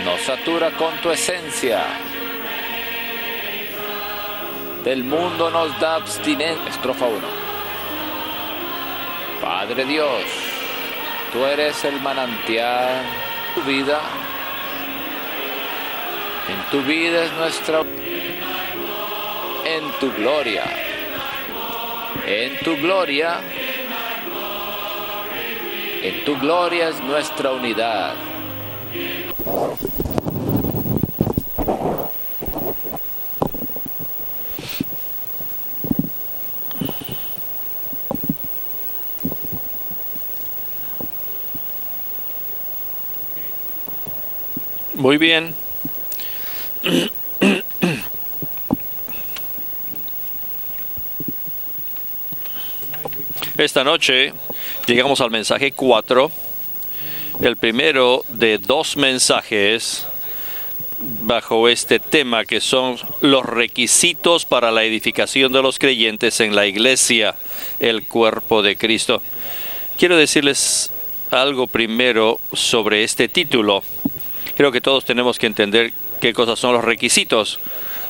nos satura con tu esencia. Del mundo nos da abstinencia. Estrofa 1. Padre Dios, tú eres el manantial de tu vida. En tu vida es nuestra... En tu gloria. En tu gloria. En tu gloria es nuestra unidad. Muy bien. Esta noche llegamos al mensaje 4, el primero de 2 mensajes bajo este tema, que son los requisitos para la edificación de los creyentes en la iglesia, el cuerpo de Cristo. Quiero decirles algo primero sobre este título. Creo que todos tenemos que entender qué cosas son los requisitos.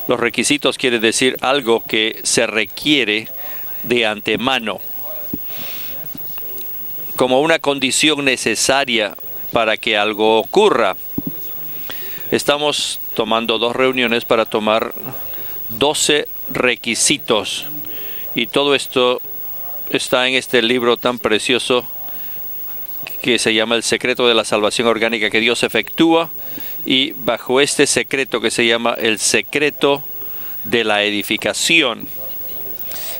Los requisitos quiere decir algo que se requiere de antemano, como una condición necesaria para que algo ocurra. Estamos tomando 2 reuniones para tomar 12 requisitos, y todo esto está en este libro tan precioso que se llama El secreto de la salvación orgánica que Dios efectúa, y bajo este secreto que se llama el secreto de la edificación.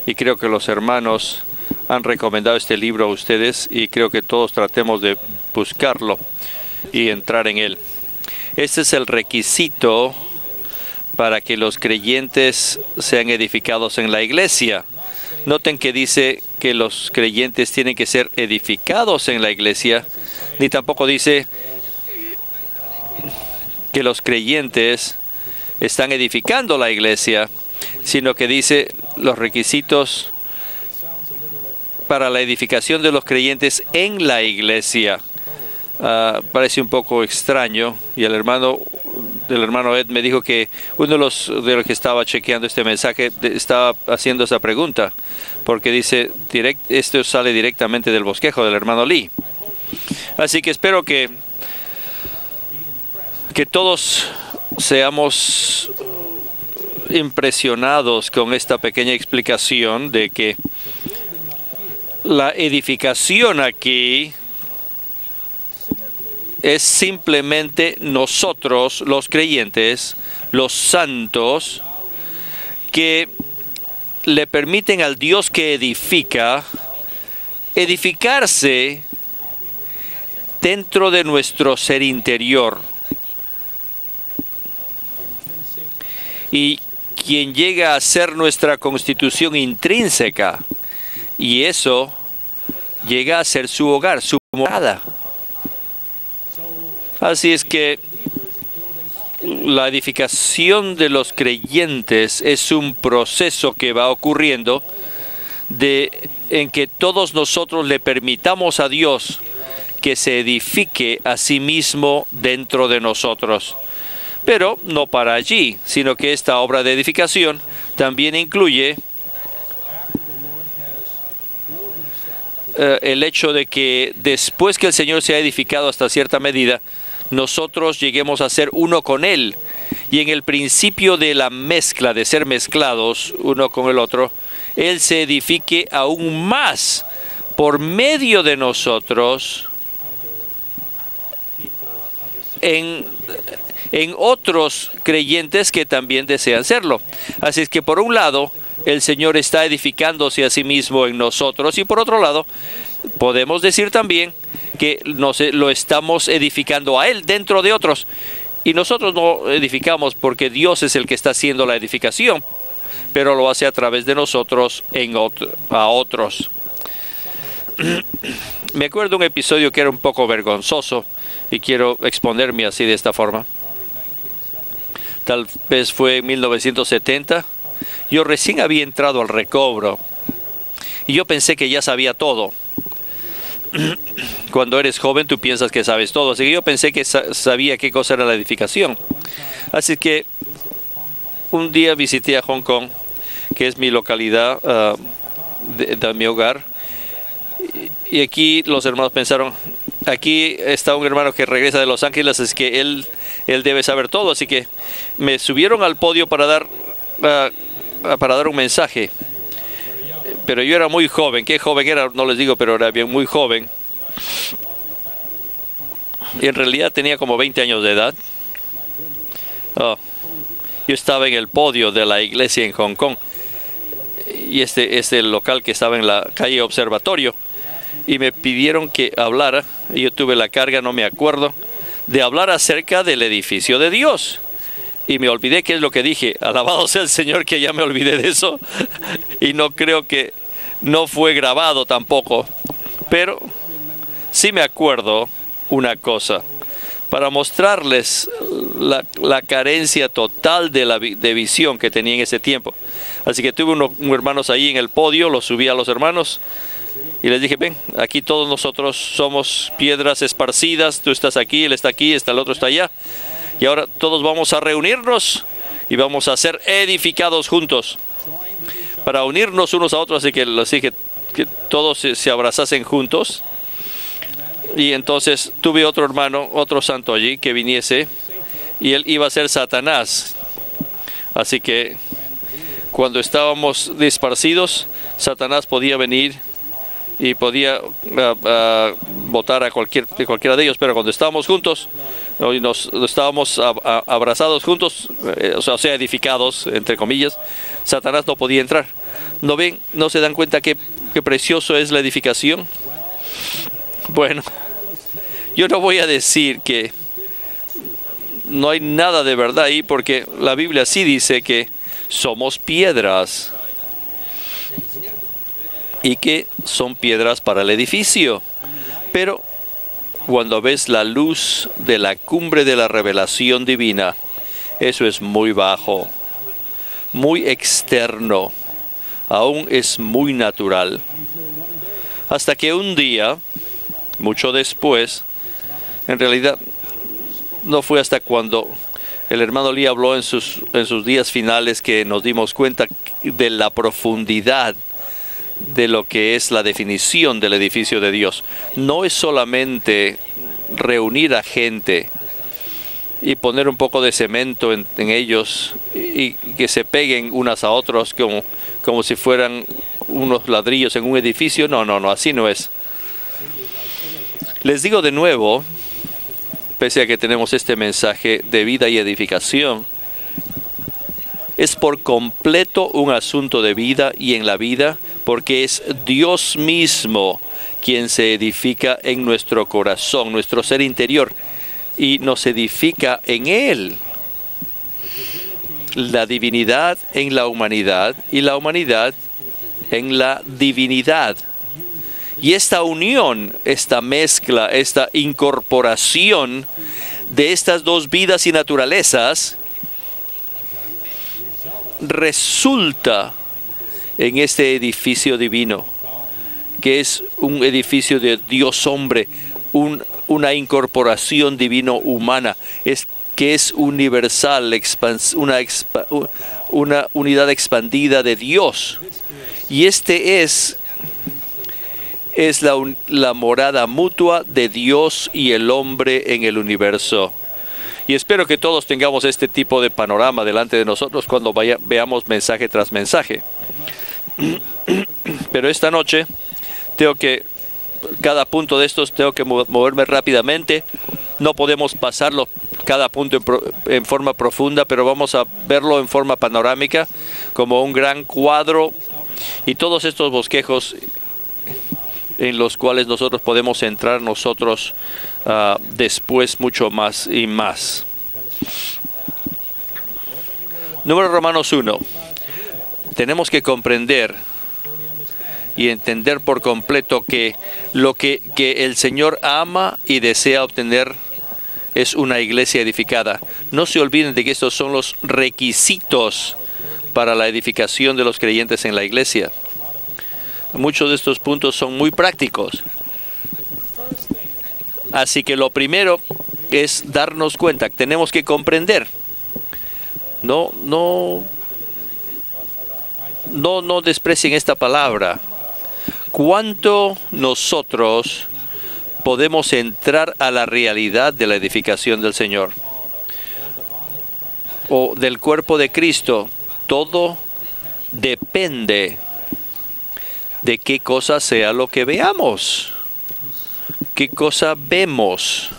Y creo que los hermanos han recomendado este libro a ustedes, y creo que todos tratemos de buscarlo y entrar en él. Este es el requisito para que los creyentes sean edificados en la iglesia. Noten que dice que los creyentes tienen que ser edificados en la iglesia, ni tampoco dice que los creyentes están edificando la iglesia, sino que dice los requisitos para la edificación de los creyentes en la iglesia. Parece un poco extraño, y el hermano Ed me dijo que uno de los que estaba chequeando este mensaje estaba haciendo esa pregunta, porque dice, esto sale directamente del bosquejo del hermano Lee. Así que espero que todos seamos impresionados con esta pequeña explicación de que la edificación aquí es simplemente nosotros, los creyentes, los santos, que le permiten al Dios que edifica edificarse dentro de nuestro ser interior. Y quien llega a ser nuestra constitución intrínseca, y eso llega a ser su hogar, su morada. Así es que la edificación de los creyentes es un proceso que va ocurriendo en que todos nosotros le permitamos a Dios que se edifique a sí mismo dentro de nosotros. Pero no para allí, sino que esta obra de edificación también incluye el hecho de que después que el Señor se ha edificado hasta cierta medida, nosotros lleguemos a ser uno con Él. Y en el principio de la mezcla, de ser mezclados uno con el otro, Él se edifique aún más por medio de nosotros en otros creyentes que también desean serlo. Así es que por un lado, el Señor está edificándose a sí mismo en nosotros, y por otro lado, podemos decir también que lo estamos edificando a Él dentro de otros. Y nosotros no edificamos porque Dios es el que está haciendo la edificación, pero lo hace a través de nosotros a otros. Me acuerdo de un episodio que era un poco vergonzoso, y quiero exponerme así de esta forma. Tal vez fue en 1970. Yo recién había entrado al recobro y yo pensé que ya sabía todo. Cuando eres joven, tú piensas que sabes todo. Así que yo pensé que sabía qué cosa era la edificación. Así que un día visité a Hong Kong, que es mi localidad de mi hogar. Y aquí los hermanos pensaron, aquí está un hermano que regresa de Los Ángeles, así que él debe saber todo. Así que me subieron al podio para dar un mensaje. Pero yo era muy joven. ¿Qué joven era? No les digo, pero era bien muy joven. Y en realidad tenía como 20 años de edad. Yo estaba en el podio de la iglesia en Hong Kong. Y este local que estaba en la calle Observatorio. Y me pidieron que hablara. Y yo tuve la carga, no me acuerdo, de hablar acerca del edificio de Dios. Y me olvidé qué es lo que dije. Alabado sea el Señor, que ya me olvidé de eso. Y no creo que no fue grabado tampoco. Pero sí me acuerdo una cosa. Para mostrarles la carencia total de visión que tenía en ese tiempo. Así que tuve unos hermanos ahí en el podio. Los subí a los hermanos. Y les dije, ven, aquí todos nosotros somos piedras esparcidas. Tú estás aquí, él está aquí, el otro está allá. Y ahora todos vamos a reunirnos y vamos a ser edificados juntos para unirnos unos a otros. Así que les dije que todos se abrazasen juntos. Y entonces tuve otro hermano, otro santo allí que viniese, y él iba a ser Satanás. Así que cuando estábamos dispersidos, Satanás podía venir y podía votar a cualquiera de ellos, pero cuando estábamos juntos, y nos estábamos abrazados juntos, o sea, edificados, entre comillas, Satanás no podía entrar. ¿No ven? ¿No se dan cuenta qué precioso es la edificación? Bueno, yo no voy a decir que no hay nada de verdad ahí, porque la Biblia sí dice que somos piedras y que son piedras para el edificio. Pero cuando ves la luz de la cumbre de la revelación divina, eso es muy bajo, muy externo, aún es muy natural. Hasta que un día, mucho después, en realidad no fue hasta cuando el hermano Lee habló en sus días finales que nos dimos cuenta de la profundidad de lo que es la definición del edificio de Dios. No es solamente reunir a gente y poner un poco de cemento en ellos y que se peguen unas a otros como si fueran unos ladrillos en un edificio. No, así no es. Les digo de nuevo, pese a que tenemos este mensaje de vida y edificación, es por completo un asunto de vida y en la vida, porque es Dios mismo quien se edifica en nuestro corazón, nuestro ser interior, y nos edifica en Él. La divinidad en la humanidad y la humanidad en la divinidad. Y esta unión, esta mezcla, esta incorporación de estas dos vidas y naturalezas resulta en este edificio divino, que es un edificio de Dios hombre, una incorporación divino-humana, que es universal, una unidad expandida de Dios. Y este es la morada mutua de Dios y el hombre en el universo. Y espero que todos tengamos este tipo de panorama delante de nosotros cuando veamos mensaje tras mensaje. Pero esta noche cada punto de estos tengo que moverme rápidamente. No podemos pasarlo cada punto en forma profunda, pero vamos a verlo en forma panorámica, como un gran cuadro, y todos estos bosquejos en los cuales nosotros podemos entrar nosotros después mucho más y más. Número Romanos 1. Tenemos que comprender y entender por completo que lo que el Señor ama y desea obtener es una iglesia edificada. No se olviden de que estos son los requisitos para la edificación de los creyentes en la iglesia. Muchos de estos puntos son muy prácticos. Así que lo primero es darnos cuenta, tenemos que comprender. No desprecien esta palabra. ¿Cuánto nosotros podemos entrar a la realidad de la edificación del Señor o del cuerpo de Cristo? Todo depende de qué cosa sea lo que veamos, qué cosa vemos.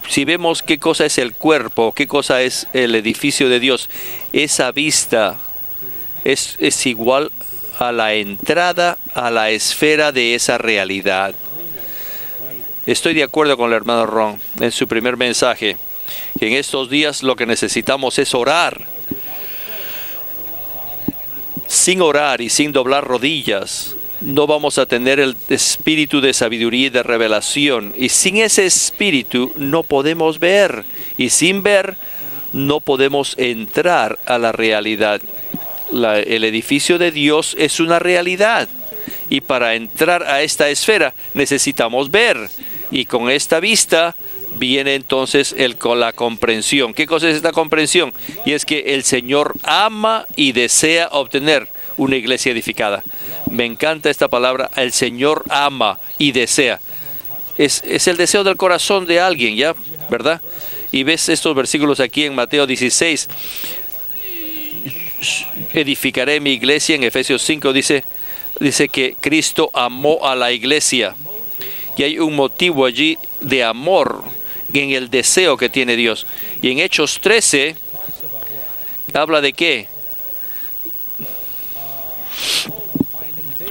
Si vemos qué cosa es el cuerpo, qué cosa es el edificio de Dios, esa vista es igual a la entrada a la esfera de esa realidad. Estoy de acuerdo con el hermano Ron en su primer mensaje, que en estos días lo que necesitamos es orar. Sin orar y sin doblar rodillas, no vamos a tener el espíritu de sabiduría y de revelación. Y sin ese espíritu no podemos ver. Y sin ver no podemos entrar a la realidad. El edificio de Dios es una realidad. Y para entrar a esta esfera necesitamos ver. Y con esta vista viene entonces con la comprensión. ¿Qué cosa es esta comprensión? Y es que el Señor ama y desea obtener una iglesia edificada. Me encanta esta palabra, el Señor ama y desea. Es el deseo del corazón de alguien, ¿ya? ¿Verdad? Y ves estos versículos aquí en Mateo 16. Edificaré mi iglesia. En Efesios 5 dice que Cristo amó a la iglesia. Y hay un motivo allí de amor en el deseo que tiene Dios. Y en Hechos 13 habla de qué?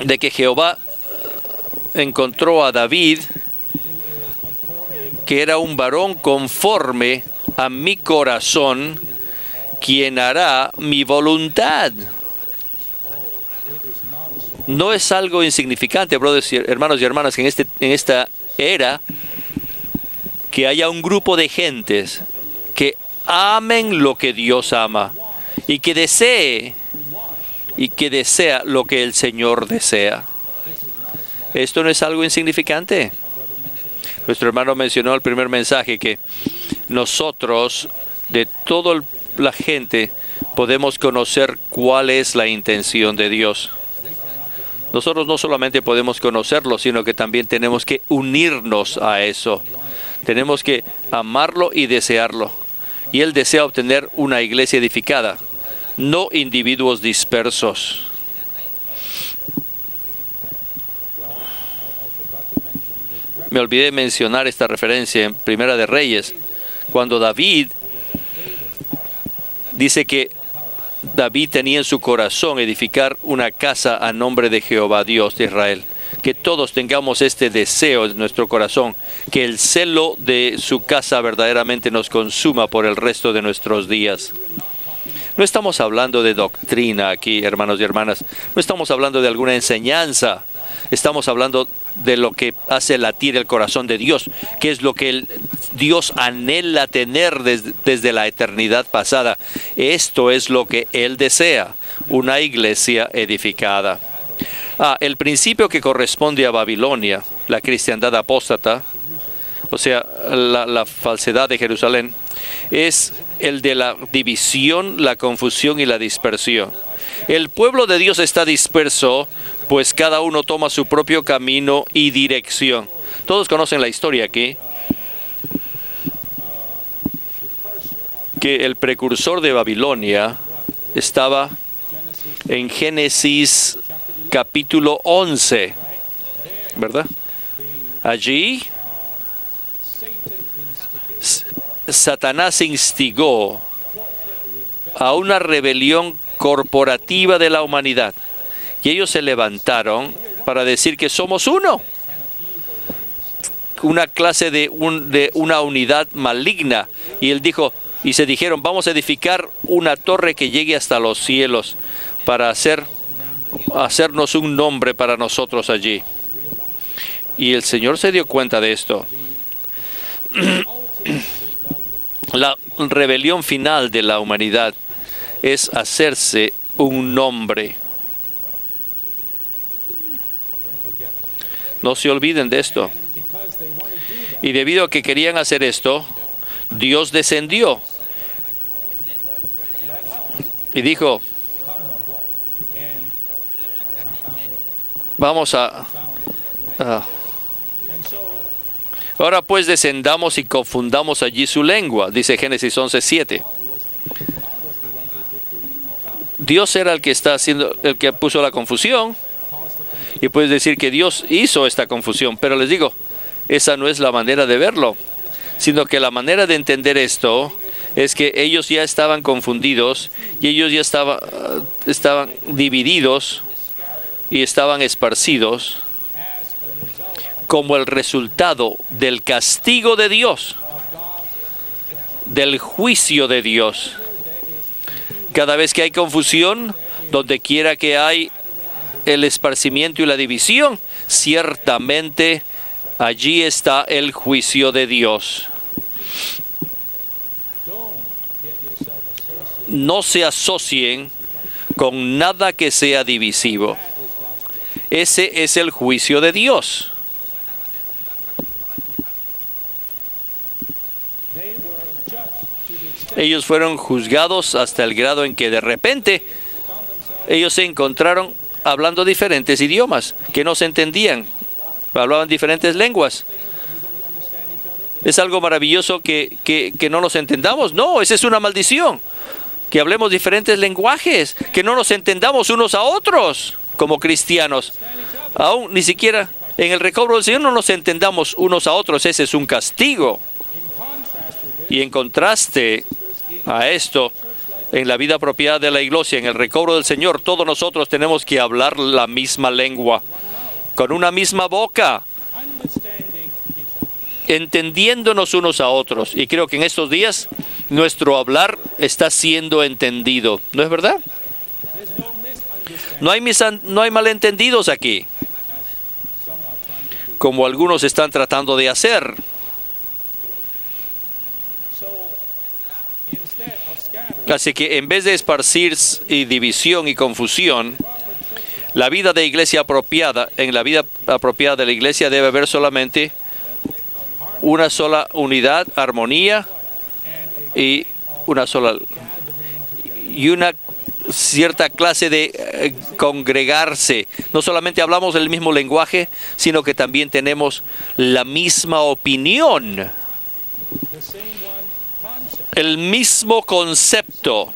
De que Jehová encontró a David, que era un varón conforme a mi corazón, quien hará mi voluntad. No es algo insignificante, brothers, hermanos y hermanas, que en esta era que haya un grupo de gentes que amen lo que Dios ama y que desea lo que el Señor desea. Esto no es algo insignificante. Nuestro hermano mencionó el primer mensaje que nosotros, de toda la gente, podemos conocer cuál es la intención de Dios. Nosotros no solamente podemos conocerlo, sino que también tenemos que unirnos a eso. Tenemos que amarlo y desearlo. Y Él desea obtener una iglesia edificada, no individuos dispersos. Me olvidé mencionar esta referencia en Primera de Reyes, cuando David dice que David tenía en su corazón edificar una casa a nombre de Jehová, Dios de Israel. Que todos tengamos este deseo en nuestro corazón, que el celo de su casa verdaderamente nos consuma por el resto de nuestros días. No estamos hablando de doctrina aquí, hermanos y hermanas. No estamos hablando de alguna enseñanza. Estamos hablando de lo que hace latir el corazón de Dios, que es lo que Dios anhela tener desde la eternidad pasada. Esto es lo que Él desea, una iglesia edificada. El principio que corresponde a Babilonia, la cristiandad apóstata, o sea, la falsedad de Jerusalén, es el de la división, la confusión y la dispersión. El pueblo de Dios está disperso, pues cada uno toma su propio camino y dirección. Todos conocen la historia aquí, que el precursor de Babilonia estaba en Génesis capítulo 11, ¿verdad? Allí Satanás instigó a una rebelión corporativa de la humanidad. Y ellos se levantaron para decir que somos uno. Una clase de una unidad maligna. Y él dijo, y se dijeron, vamos a edificar una torre que llegue hasta los cielos para hacernos un nombre para nosotros allí. Y el Señor se dio cuenta de esto. La rebelión final de la humanidad es hacerse un nombre. No se olviden de esto. Y debido a que querían hacer esto, Dios descendió y dijo, vamos ahora pues descendamos y confundamos allí su lengua, dice Génesis 11:7. Dios era el que está haciendo, el que puso la confusión, y puedes decir que Dios hizo esta confusión, pero les digo, esa no es la manera de verlo, sino que la manera de entender esto es que ellos ya estaban confundidos y ellos ya estaban divididos y estaban esparcidos como el resultado del castigo de Dios, del juicio de Dios. Cada vez que hay confusión, donde quiera que hay el esparcimiento y la división, ciertamente allí está el juicio de Dios. No se asocien con nada que sea divisivo. Ese es el juicio de Dios. Ellos fueron juzgados hasta el grado en que de repente ellos se encontraron hablando diferentes idiomas que no se entendían, hablaban diferentes lenguas. ¿Es algo maravilloso que no nos entendamos? No, esa es una maldición. Que hablemos diferentes lenguajes, que no nos entendamos unos a otros como cristianos. Aún ni siquiera en el recobro del Señor no nos entendamos unos a otros, ese es un castigo. Y en contraste a esto, en la vida apropiada de la iglesia, en el recobro del Señor, todos nosotros tenemos que hablar la misma lengua, con una misma boca, entendiéndonos unos a otros. Y creo que en estos días nuestro hablar está siendo entendido, ¿no es verdad? No hay malentendidos aquí, como algunos están tratando de hacer. Así que en vez de esparcir y división y confusión, la vida de iglesia apropiada, en la vida apropiada de la iglesia debe haber solamente una sola unidad, armonía y una cierta clase de congregarse. No solamente hablamos el mismo lenguaje, sino que también tenemos la misma opinión, el mismo concepto,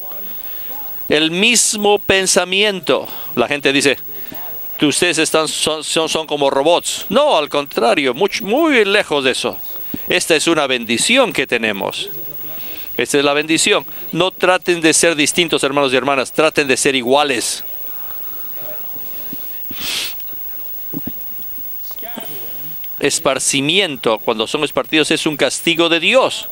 el mismo pensamiento. La gente dice, ustedes son como robots. No, al contrario, muy lejos de eso. Esta es una bendición que tenemos. Esta es la bendición. No traten de ser distintos, hermanos y hermanas. Traten de ser iguales. Esparcimiento, cuando son esparcidos, es un castigo de Dios.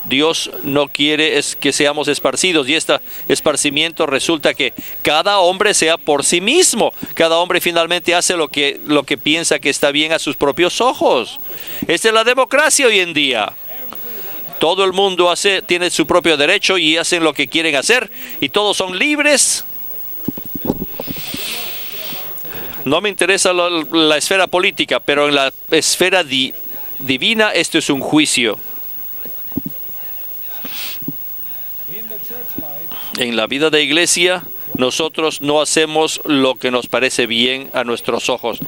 Dios no quiere que seamos esparcidos, y este esparcimiento resulta que cada hombre sea por sí mismo. Cada hombre finalmente hace lo que piensa que está bien a sus propios ojos. Esta es la democracia hoy en día. Todo el mundo tiene su propio derecho y hacen lo que quieren hacer, y todos son libres. No me interesa la esfera política, pero en la esfera divina esto es un juicio. En la vida de iglesia, nosotros no hacemos lo que nos parece bien a nuestros ojos.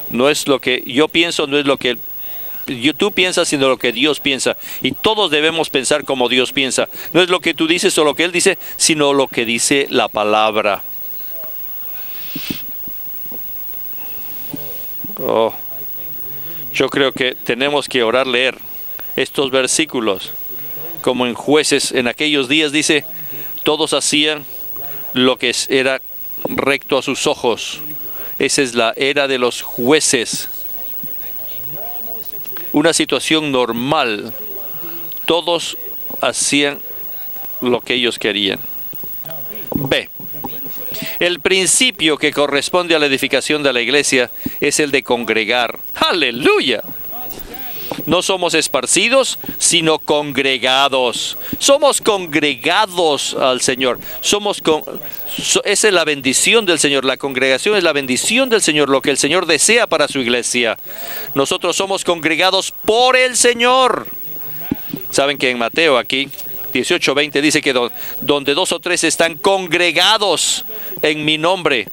No es lo que yo pienso, no es lo que tú piensas, sino lo que Dios piensa. Y todos debemos pensar como Dios piensa. No es lo que tú dices o lo que Él dice, sino lo que dice la palabra. Yo creo que tenemos que leer estos versículos. Como en Jueces, en aquellos días dice, todos hacían lo que era recto a sus ojos. Esa es la era de los jueces. Una situación normal. Todos hacían lo que ellos querían. B. El principio que corresponde a la edificación de la iglesia es el de congregar. ¡Aleluya! No somos esparcidos, sino congregados. Somos congregados al Señor. Esa es la bendición del Señor. La congregación es la bendición del Señor, lo que el Señor desea para su iglesia. Nosotros somos congregados por el Señor. Saben que en Mateo aquí 18:20 dice que donde 2 o 3 están congregados en mi nombre,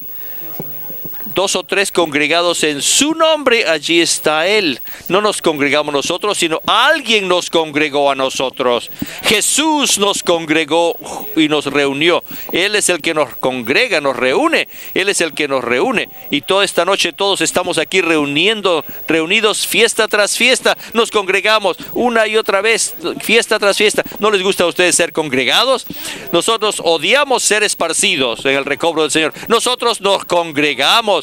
2 o 3 congregados en su nombre, allí está Él. No nos congregamos nosotros, sino alguien nos congregó a nosotros. Jesús nos congregó y nos reunió. Él es el que nos congrega, nos reúne. Él es el que nos reúne. Y toda esta noche todos estamos aquí reunidos fiesta tras fiesta. Nos congregamos una y otra vez, fiesta tras fiesta. ¿No les gusta a ustedes ser congregados? Nosotros odiamos ser esparcidos en el recobro del Señor. Nosotros nos congregamos.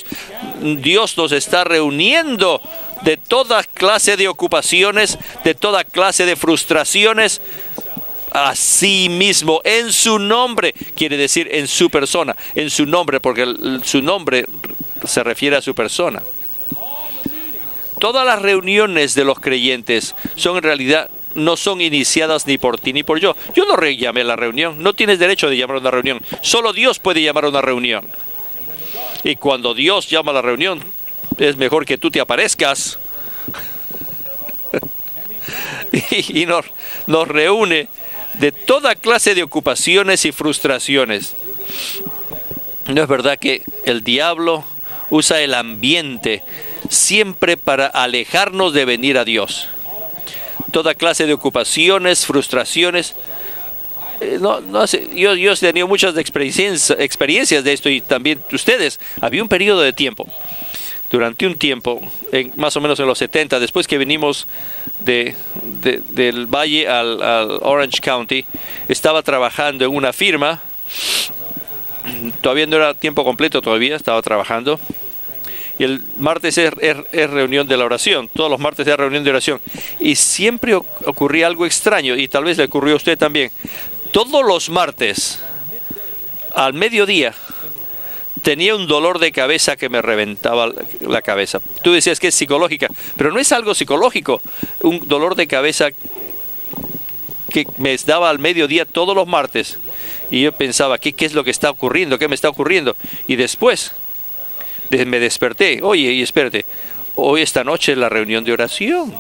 Dios nos está reuniendo de toda clase de ocupaciones, de toda clase de frustraciones, a sí mismo, en su nombre. Quiere decir en su persona, en su nombre, porque su nombre se refiere a su persona. Todas las reuniones de los creyentes son en realidad, no son iniciadas ni por ti ni por yo. Yo no llamé a la reunión, no tienes derecho de llamar a una reunión. Solo Dios puede llamar a una reunión. Y cuando Dios llama a la reunión, es mejor que tú te aparezcas. y nos reúne de toda clase de ocupaciones y frustraciones. ¿No es verdad que el diablo usa el ambiente siempre para alejarnos de venir a Dios? Toda clase de ocupaciones, frustraciones. Yo he tenido muchas experiencias de esto, y también ustedes. Había un periodo de tiempo, durante un tiempo, más o menos en los 70, después que venimos del Valle al Orange County, estaba trabajando en una firma. Todavía no era tiempo completo, todavía estaba trabajando. Y el martes es reunión de la oración. Todos los martes es reunión de oración. Y siempre ocurría algo extraño, y tal vez le ocurrió a usted también. Todos los martes, al mediodía, tenía un dolor de cabeza que me reventaba la cabeza. Tú decías que es psicológica, pero no es algo psicológico. Un dolor de cabeza que me daba al mediodía todos los martes. Y yo pensaba, ¿qué es lo que está ocurriendo? ¿Qué me está ocurriendo? Y después me desperté. Oye, y espérate, hoy esta noche es la reunión de oración.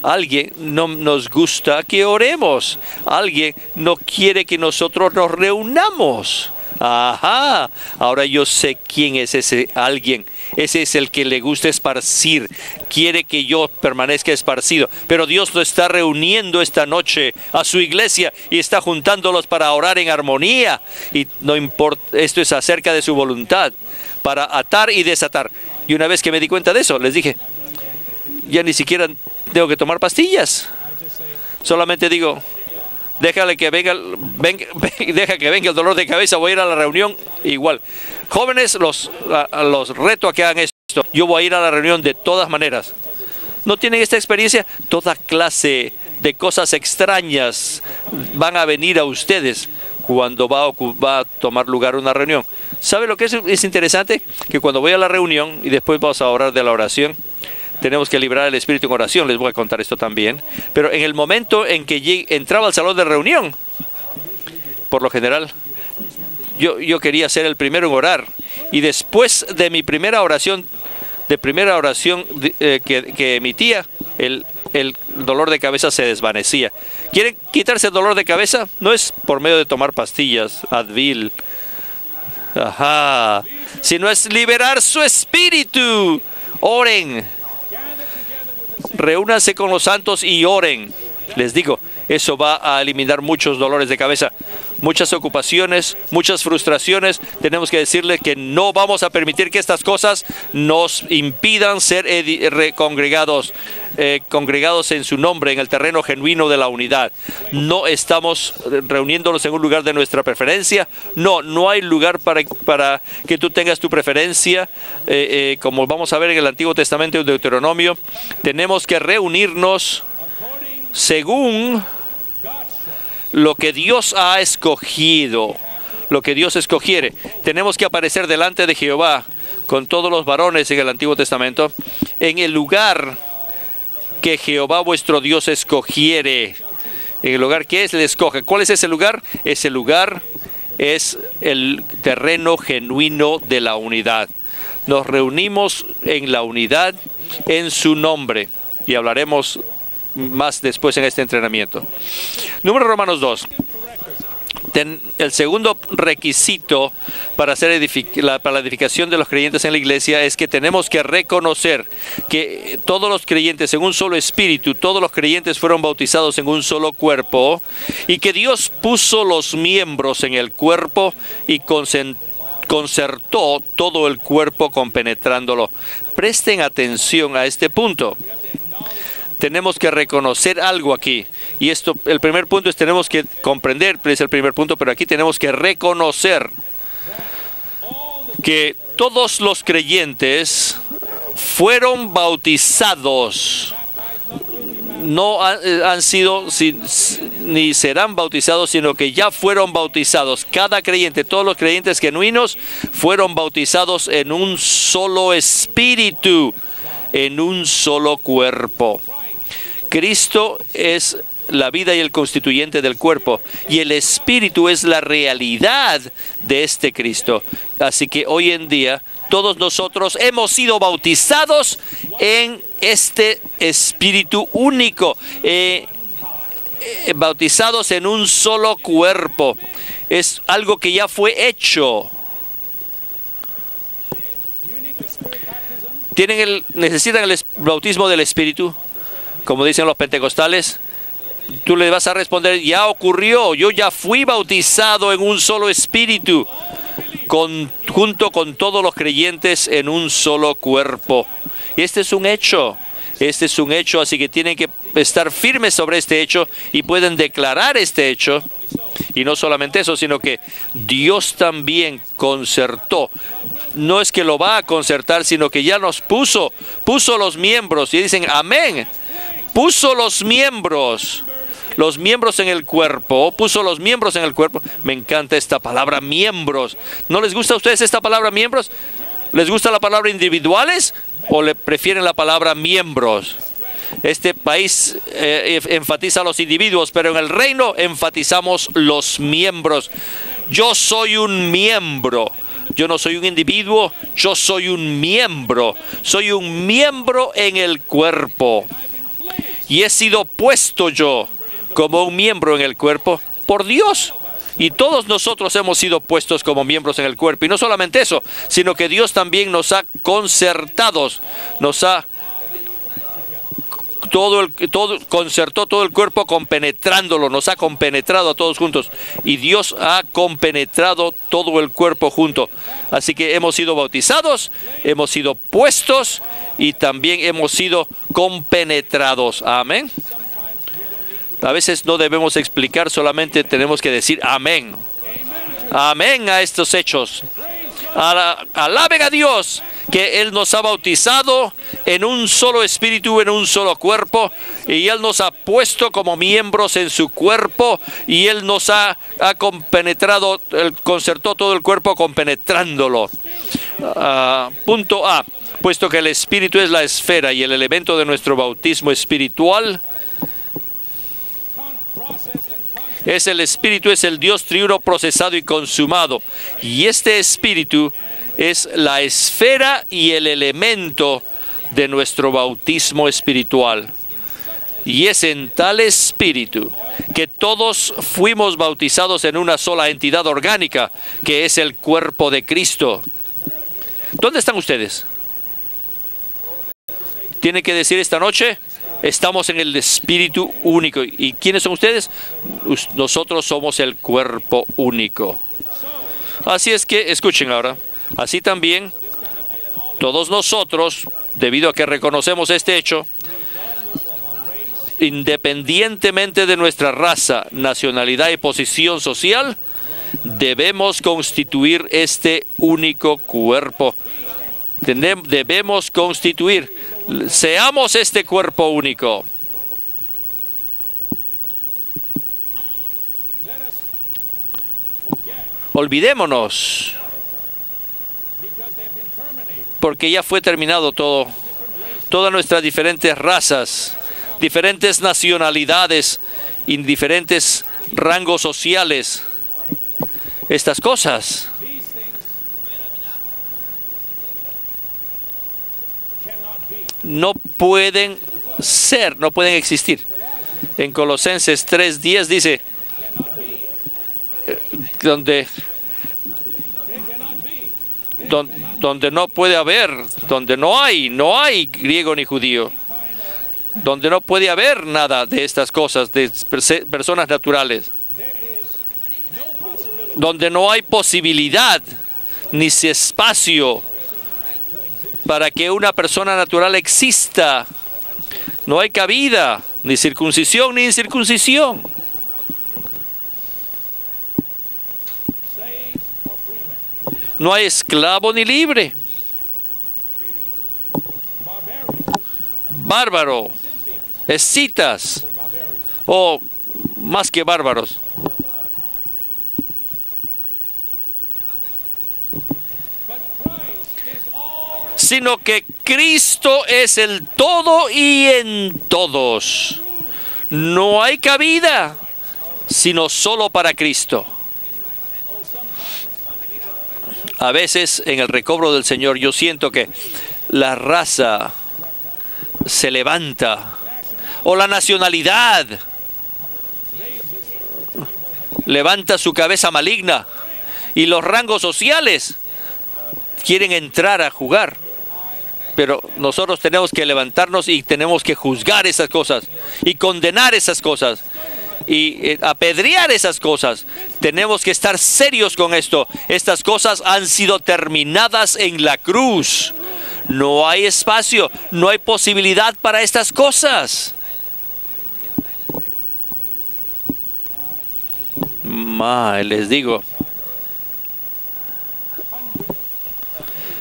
Alguien no nos gusta que oremos. Alguien no quiere que nosotros nos reunamos. Ajá, ahora yo sé quién es ese alguien. Ese es el que le gusta esparcir. Quiere que yo permanezca esparcido. Pero Dios lo está reuniendo esta noche a su iglesia y está juntándolos para orar en armonía. Y no importa, esto es acerca de su voluntad, para atar y desatar. Y una vez que me di cuenta de eso, les dije, ya ni siquiera tengo que tomar pastillas. Solamente digo, deja que venga el dolor de cabeza, voy a ir a la reunión igual. Jóvenes, los reto a que hagan esto. Yo voy a ir a la reunión de todas maneras. ¿No tienen esta experiencia? Toda clase de cosas extrañas van a venir a ustedes cuando va a tomar lugar una reunión. ¿Sabe lo que es interesante? Que cuando voy a la reunión, y después vamos a orar de la oración, tenemos que librar el espíritu en oración, les voy a contar esto también. Pero en el momento en que entraba al salón de reunión, por lo general, yo quería ser el primero en orar. Y después de mi primera oración, que emitía, el dolor de cabeza se desvanecía. ¿Quieren quitarse el dolor de cabeza? No es por medio de tomar pastillas, Advil, sino es liberar su espíritu. Oren. Reúnanse con los santos y oren. Les digo, eso va a eliminar muchos dolores de cabeza, muchas ocupaciones, muchas frustraciones. Tenemos que decirle que no vamos a permitir que estas cosas nos impidan ser congregados en su nombre, en el terreno genuino de la unidad. No estamos reuniéndonos en un lugar de nuestra preferencia. No hay lugar para que tú tengas tu preferencia. Como vamos a ver en el Antiguo Testamento, en Deuteronomio, tenemos que reunirnos según lo que Dios ha escogido, lo que Dios escogiere. Tenemos que aparecer delante de Jehová con todos los varones en el Antiguo Testamento, en el lugar que Jehová vuestro Dios escogiere. En el lugar que es, le escoge. ¿Cuál es ese lugar? Ese lugar es el terreno genuino de la unidad. Nos reunimos en la unidad en su nombre. Y hablaremos más después en este entrenamiento. Número Romanos 2. El segundo requisito para la edificación de los creyentes en la iglesia es que tenemos que reconocer que todos los creyentes en un solo espíritu, todos los creyentes fueron bautizados en un solo cuerpo, y que Dios puso los miembros en el cuerpo y concertó todo el cuerpo compenetrándolo. Presten atención a este punto. Tenemos que reconocer algo aquí. Y esto, el primer punto es tenemos que comprender, es el primer punto, pero aquí tenemos que reconocer que todos los creyentes fueron bautizados. No han sido ni serán bautizados, sino que ya fueron bautizados. Cada creyente, todos los creyentes genuinos fueron bautizados en un solo espíritu, en un solo cuerpo. Cristo es la vida y el constituyente del cuerpo, y el Espíritu es la realidad de este Cristo. Así que hoy en día todos nosotros hemos sido bautizados en este Espíritu único, bautizados en un solo cuerpo. Es algo que ya fue hecho. ¿Necesitan el bautismo del Espíritu? Como dicen los pentecostales, tú le vas a responder, ya ocurrió, yo ya fui bautizado en un solo espíritu, junto con todos los creyentes en un solo cuerpo. Y este es un hecho, así que tienen que estar firmes sobre este hecho y pueden declarar este hecho. Y no solamente eso, sino que Dios también concertó. No es que lo va a concertar, sino que ya nos puso los miembros, y dicen amén. Puso los miembros en el cuerpo, Me encanta esta palabra, miembros. ¿No les gusta a ustedes esta palabra, miembros? ¿Les gusta la palabra individuales o le prefieren la palabra miembros? Este país enfatiza a los individuos, pero en el reino enfatizamos los miembros. Yo soy un miembro. Yo no soy un individuo, yo soy un miembro. Soy un miembro en el cuerpo. Y he sido puesto yo como un miembro en el cuerpo por Dios. Y todos nosotros hemos sido puestos como miembros en el cuerpo. Y no solamente eso, sino que Dios también nos ha concertado, concertó todo el cuerpo compenetrándolo, nos ha compenetrado a todos juntos. Y Dios ha compenetrado todo el cuerpo junto. Así que hemos sido bautizados, hemos sido puestos y también hemos sido compenetrados. Amén. A veces no debemos explicar, solamente tenemos que decir amén. Amén a estos hechos. Alaben a Dios que Él nos ha bautizado en un solo espíritu, en un solo cuerpo, y Él nos ha puesto como miembros en su cuerpo, y Él nos ha compenetrado, concertó todo el cuerpo compenetrándolo. Punto A. Puesto que el espíritu es la esfera y el elemento de nuestro bautismo espiritual, el espíritu es el Dios triuno procesado y consumado, y este espíritu es la esfera y el elemento de nuestro bautismo espiritual. Y es en tal espíritu que todos fuimos bautizados en una sola entidad orgánica, que es el cuerpo de Cristo. ¿Dónde están ustedes? Tienen que decir esta noche, estamos en el espíritu único. ¿Y quiénes son ustedes? Nosotros somos el cuerpo único. Así es que, escuchen ahora, así también todos nosotros, debido a que reconocemos este hecho, independientemente de nuestra raza, nacionalidad y posición social, debemos constituir este único cuerpo. Debemos constituir, seamos este cuerpo único. Olvidémonos, porque ya fue terminado todo. Todas nuestras diferentes razas diferentes nacionalidades, en diferentes rangos sociales. Estas cosas no pueden ser, no pueden existir. En Colosenses 3:10 dice, donde no puede haber, donde no hay griego ni judío, donde no puede haber nada de estas cosas, de personas naturales, donde no hay posibilidad ni espacio para que una persona natural exista. No hay cabida, ni circuncisión ni incircuncisión. No hay esclavo ni libre. Bárbaro, escitas, o más que bárbaros. Sino que Cristo es el todo y en todos. No hay cabida, sino solo para Cristo. A veces en el recobro del Señor yo siento que la raza se levanta, o la nacionalidad levanta su cabeza maligna, y los rangos sociales quieren entrar a jugar. Pero nosotros tenemos que levantarnos y tenemos que juzgar esas cosas y condenar esas cosas y apedrear esas cosas. Tenemos que estar serios con esto. Estas cosas han sido terminadas en la cruz. No hay espacio, no hay posibilidad para estas cosas. Les digo,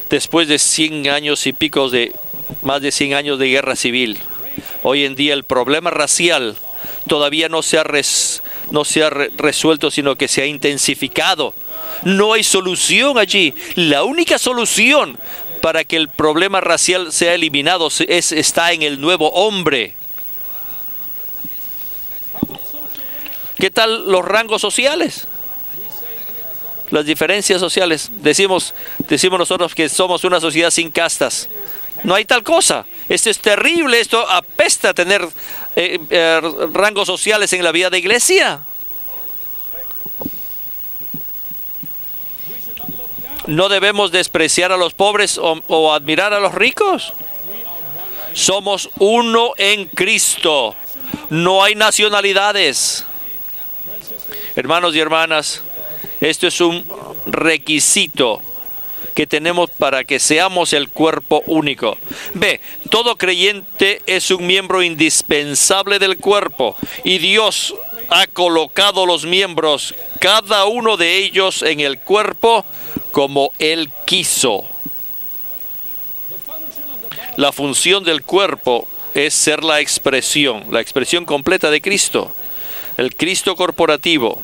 después de 100 años y pico más de 100 años de guerra civil, hoy en día el problema racial todavía no se ha resuelto, sino que se ha intensificado. No hay solución allí. La única solución para que el problema racial sea eliminado está en el nuevo hombre. ¿Qué tal los rangos sociales? Las diferencias sociales. Decimos nosotros que somos una sociedad sin castas. No hay tal cosa. Esto es terrible. Esto apesta tener rangos sociales en la vida de iglesia. No debemos despreciar a los pobres o admirar a los ricos. Somos uno en Cristo. No hay nacionalidades. Hermanos y hermanas, esto es un requisito que tenemos para que seamos el cuerpo único. Todo creyente es un miembro indispensable del cuerpo, y Dios ha colocado los miembros, cada uno de ellos, en el cuerpo como Él quiso. La función del cuerpo es ser la expresión completa de Cristo, el Cristo corporativo.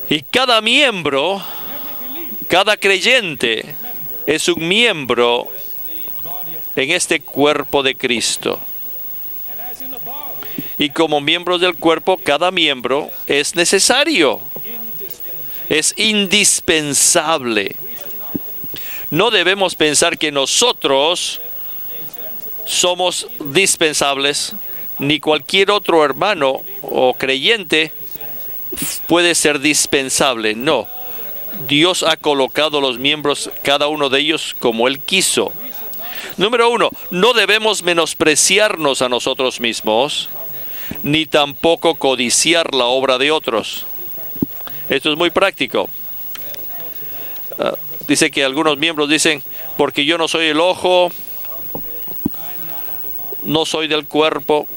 Y cada miembro, cada creyente, es un miembro en este cuerpo de Cristo. Y como miembros del cuerpo, cada miembro es necesario, es indispensable. No debemos pensar que nosotros somos dispensables, ni cualquier otro hermano o creyente puede ser dispensable. No, Dios ha colocado los miembros, cada uno de ellos, como Él quiso. Número 1, no debemos menospreciarnos a nosotros mismos, ni tampoco codiciar la obra de otros. Esto es muy práctico. Dice que algunos miembros dicen, porque yo no soy el ojo, no soy del cuerpo.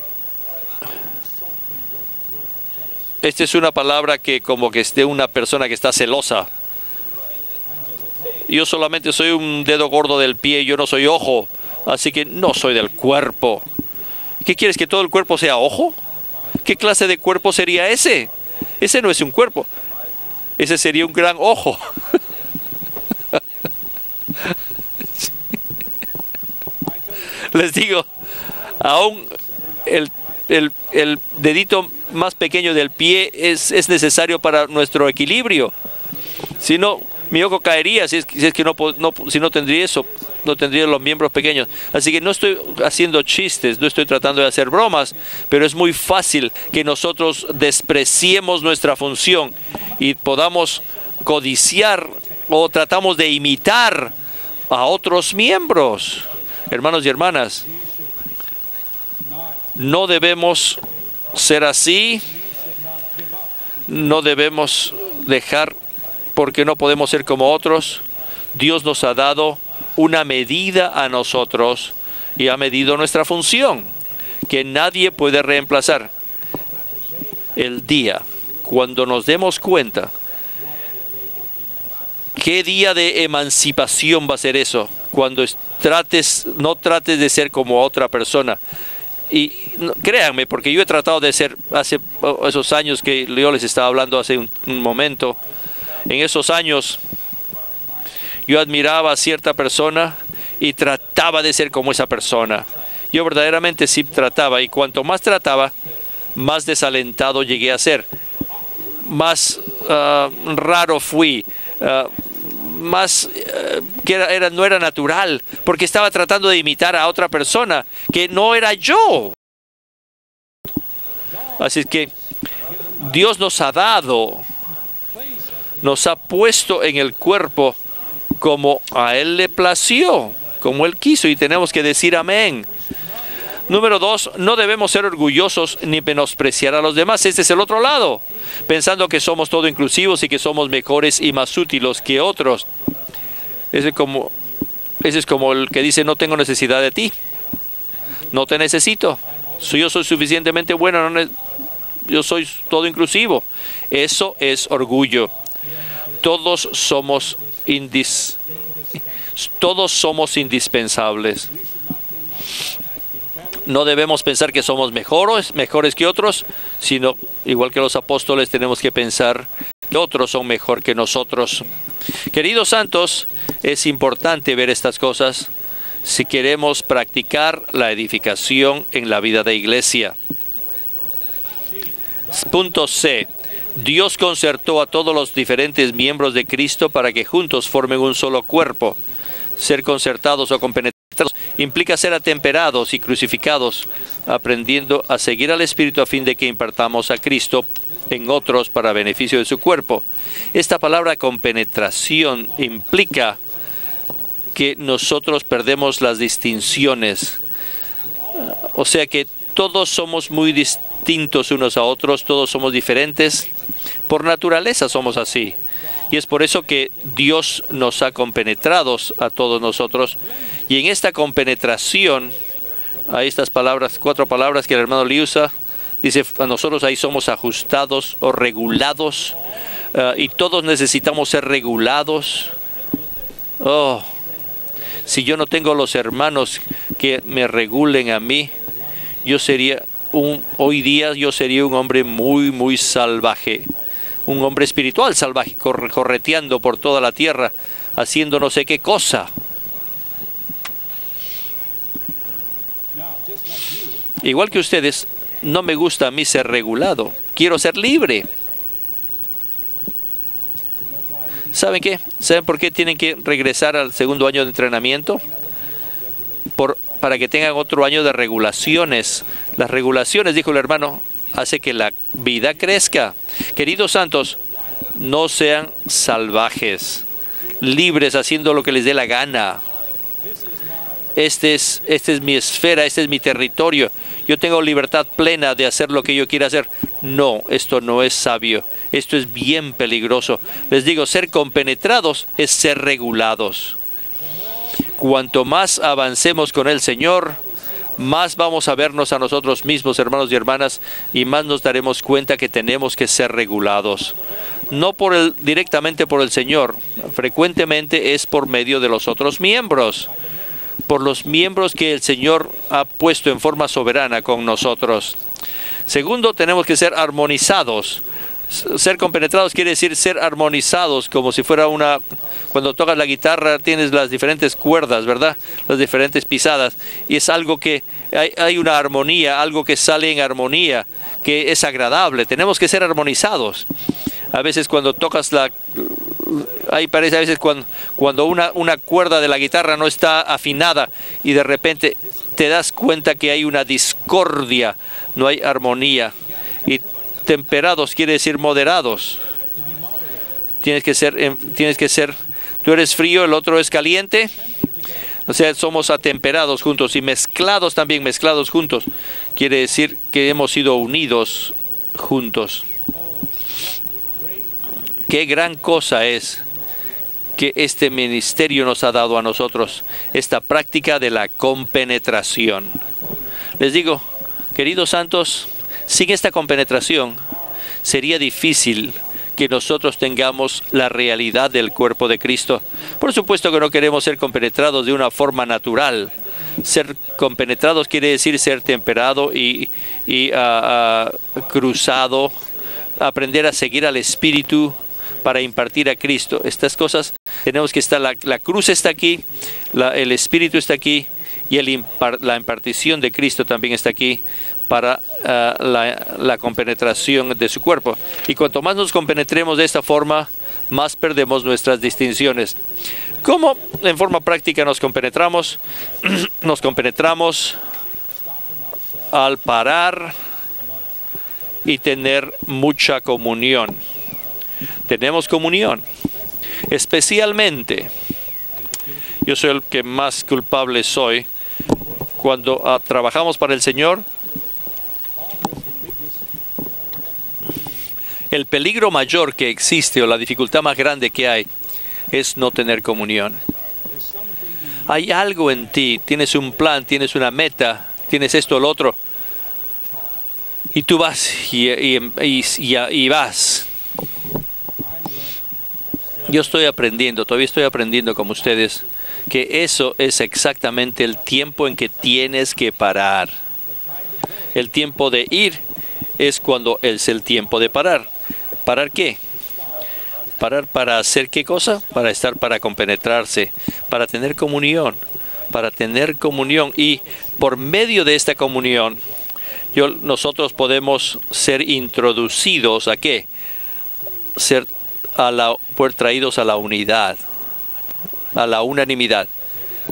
Esta es una palabra que como que es de una persona que está celosa. Yo solamente soy un dedo gordo del pie, yo no soy ojo, así que no soy del cuerpo. ¿Qué quieres, que todo el cuerpo sea ojo? ¿Qué clase de cuerpo sería ese? Ese no es un cuerpo. Ese sería un gran ojo. Les digo, Aún el dedito más pequeño del pie es necesario para nuestro equilibrio. Si no, mi ojo caería si no tendría eso, no tendría los miembros pequeños. Así que no estoy haciendo chistes, no estoy tratando de hacer bromas, pero es muy fácil que nosotros despreciemos nuestra función y podamos codiciar o tratamos de imitar a otros miembros. Hermanos y hermanas, no debemos ser así, no debemos dejar porque no podemos ser como otros. Dios nos ha dado una medida a nosotros y ha medido nuestra función, que nadie puede reemplazar. El día, cuando nos demos cuenta, ¿qué día de emancipación va a ser eso? Cuando no trates de ser como otra persona. Y créanme, porque yo he tratado de ser, hace esos años que yo les estaba hablando hace un momento, en esos años yo admiraba a cierta persona y trataba de ser como esa persona. Yo verdaderamente sí trataba, y cuanto más trataba, más desalentado llegué a ser. Más raro fui, no era natural, porque estaba tratando de imitar a otra persona que no era yo. Así es que Dios nos ha puesto en el cuerpo como a Él le plació, como Él quiso, y tenemos que decir amén. Número 2, no debemos ser orgullosos ni menospreciar a los demás. Este es el otro lado, pensando que somos todo inclusivos y que somos mejores y más útiles que otros. Ese es como el que dice: no tengo necesidad de ti, no te necesito, yo soy suficientemente bueno, yo soy todo inclusivo. Eso es orgullo. Todos somos indispensables. No debemos pensar que somos mejores que otros, sino, igual que los apóstoles, tenemos que pensar que otros son mejor que nosotros. Queridos santos, es importante ver estas cosas si queremos practicar la edificación en la vida de iglesia. Punto C. Dios concertó a todos los diferentes miembros de Cristo para que juntos formen un solo cuerpo. Ser concertados o compenetrados implica ser atemperados y crucificados, aprendiendo a seguir al Espíritu a fin de que impartamos a Cristo en otros para beneficio de su cuerpo. Esta palabra compenetración implica que nosotros perdemos las distinciones. O sea que todos somos muy distintos unos a otros, todos somos diferentes. Por naturaleza somos así. Y es por eso que Dios nos ha compenetrados a todos nosotros. Y en esta compenetración, hay estas palabras, 4 palabras que el hermano Lee usa. Dice, a nosotros ahí somos ajustados o regulados. Y todos necesitamos ser regulados. Si yo no tengo los hermanos que me regulen a mí, hoy día yo sería un hombre muy, muy salvaje. Un hombre espiritual salvaje, correteando por toda la tierra, haciendo no sé qué cosa. Igual que ustedes, no me gusta a mí ser regulado. Quiero ser libre. ¿Saben qué? ¿Saben por qué tienen que regresar al segundo año de entrenamiento? Para que tengan otro año de regulaciones. Las regulaciones, dijo el hermano, hace que la vida crezca. Queridos santos, no sean salvajes, libres haciendo lo que les dé la gana. Este es mi esfera, este es mi territorio. Yo tengo libertad plena de hacer lo que yo quiera hacer. No, esto no es sabio. Esto es bien peligroso. Les digo, ser compenetrados es ser regulados. Cuanto más avancemos con el Señor, más vamos a vernos a nosotros mismos, hermanos y hermanas, y más nos daremos cuenta que tenemos que ser regulados. No directamente por el Señor, frecuentemente es por medio de los otros miembros, por los miembros que el Señor ha puesto en forma soberana con nosotros. Segundo, tenemos que ser armonizados. Ser compenetrados quiere decir ser armonizados, como si fuera una... Cuando tocas la guitarra tienes las diferentes cuerdas, ¿verdad? Las diferentes pisadas. Y es algo que hay una armonía, algo que sale en armonía, que es agradable. Tenemos que ser armonizados. A veces cuando tocas ahí parece a veces cuando una cuerda de la guitarra no está afinada y de repente te das cuenta que hay una discordia, no hay armonía. Y temperados quiere decir moderados. Tienes que ser, tú eres frío, el otro es caliente. O sea, somos atemperados juntos y mezclados también, mezclados juntos. Quiere decir que hemos sido unidos juntos. Qué gran cosa es que este ministerio nos ha dado a nosotros, esta práctica de la compenetración. Les digo, queridos santos, sin esta compenetración sería difícil que nosotros tengamos la realidad del cuerpo de Cristo. Por supuesto que no queremos ser compenetrados de una forma natural. Ser compenetrados quiere decir ser temperado y cruzado, aprender a seguir al Espíritu para impartir a Cristo. Estas cosas tenemos que estar, la cruz está aquí, el Espíritu está aquí y la impartición de Cristo también está aquí para la compenetración de su cuerpo. Y cuanto más nos compenetremos de esta forma, más perdemos nuestras distinciones. ¿Cómo en forma práctica nos compenetramos? Nos compenetramos al parar y tener mucha comunión. Tenemos comunión. Especialmente, yo soy el que más culpable soy cuando trabajamos para el Señor. El peligro mayor que existe o la dificultad más grande que hay es no tener comunión. Hay algo en ti, tienes un plan, tienes una meta, tienes esto o lo otro, y tú vas y vas. Yo estoy aprendiendo, todavía estoy aprendiendo como ustedes, que eso es exactamente el tiempo en que tienes que parar. El tiempo de ir es cuando es el tiempo de parar. ¿Parar qué? ¿Parar para hacer qué cosa? Para compenetrarse, para tener comunión, y por medio de esta comunión, nosotros podemos ser introducidos ¿a qué? Ser traídos a la unidad, a la unanimidad,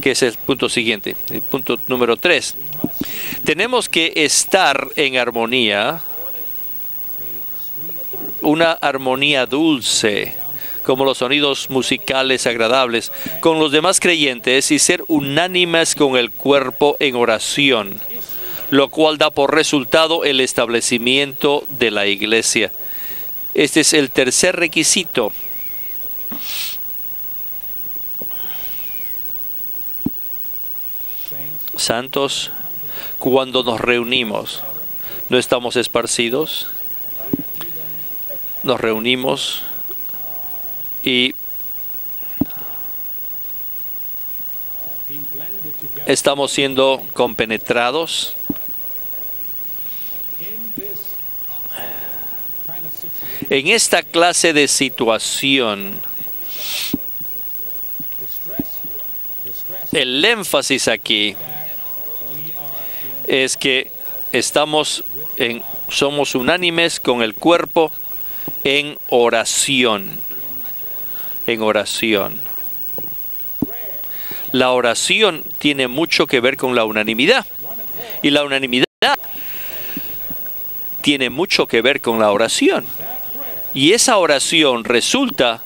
que es el punto siguiente, el punto número 3. Tenemos que estar en armonía, una armonía dulce, como los sonidos musicales agradables, con los demás creyentes y ser unánimes con el cuerpo en oración, lo cual da por resultado el establecimiento de la iglesia. Este es el tercer requisito. Santos, cuando nos reunimos, no estamos esparcidos, nos reunimos y estamos siendo compenetrados. En esta clase de situación, el énfasis aquí es que somos unánimes con el cuerpo en oración. En oración. La oración tiene mucho que ver con la unanimidad. Y la unanimidad tiene mucho que ver con la oración. Y esa oración resulta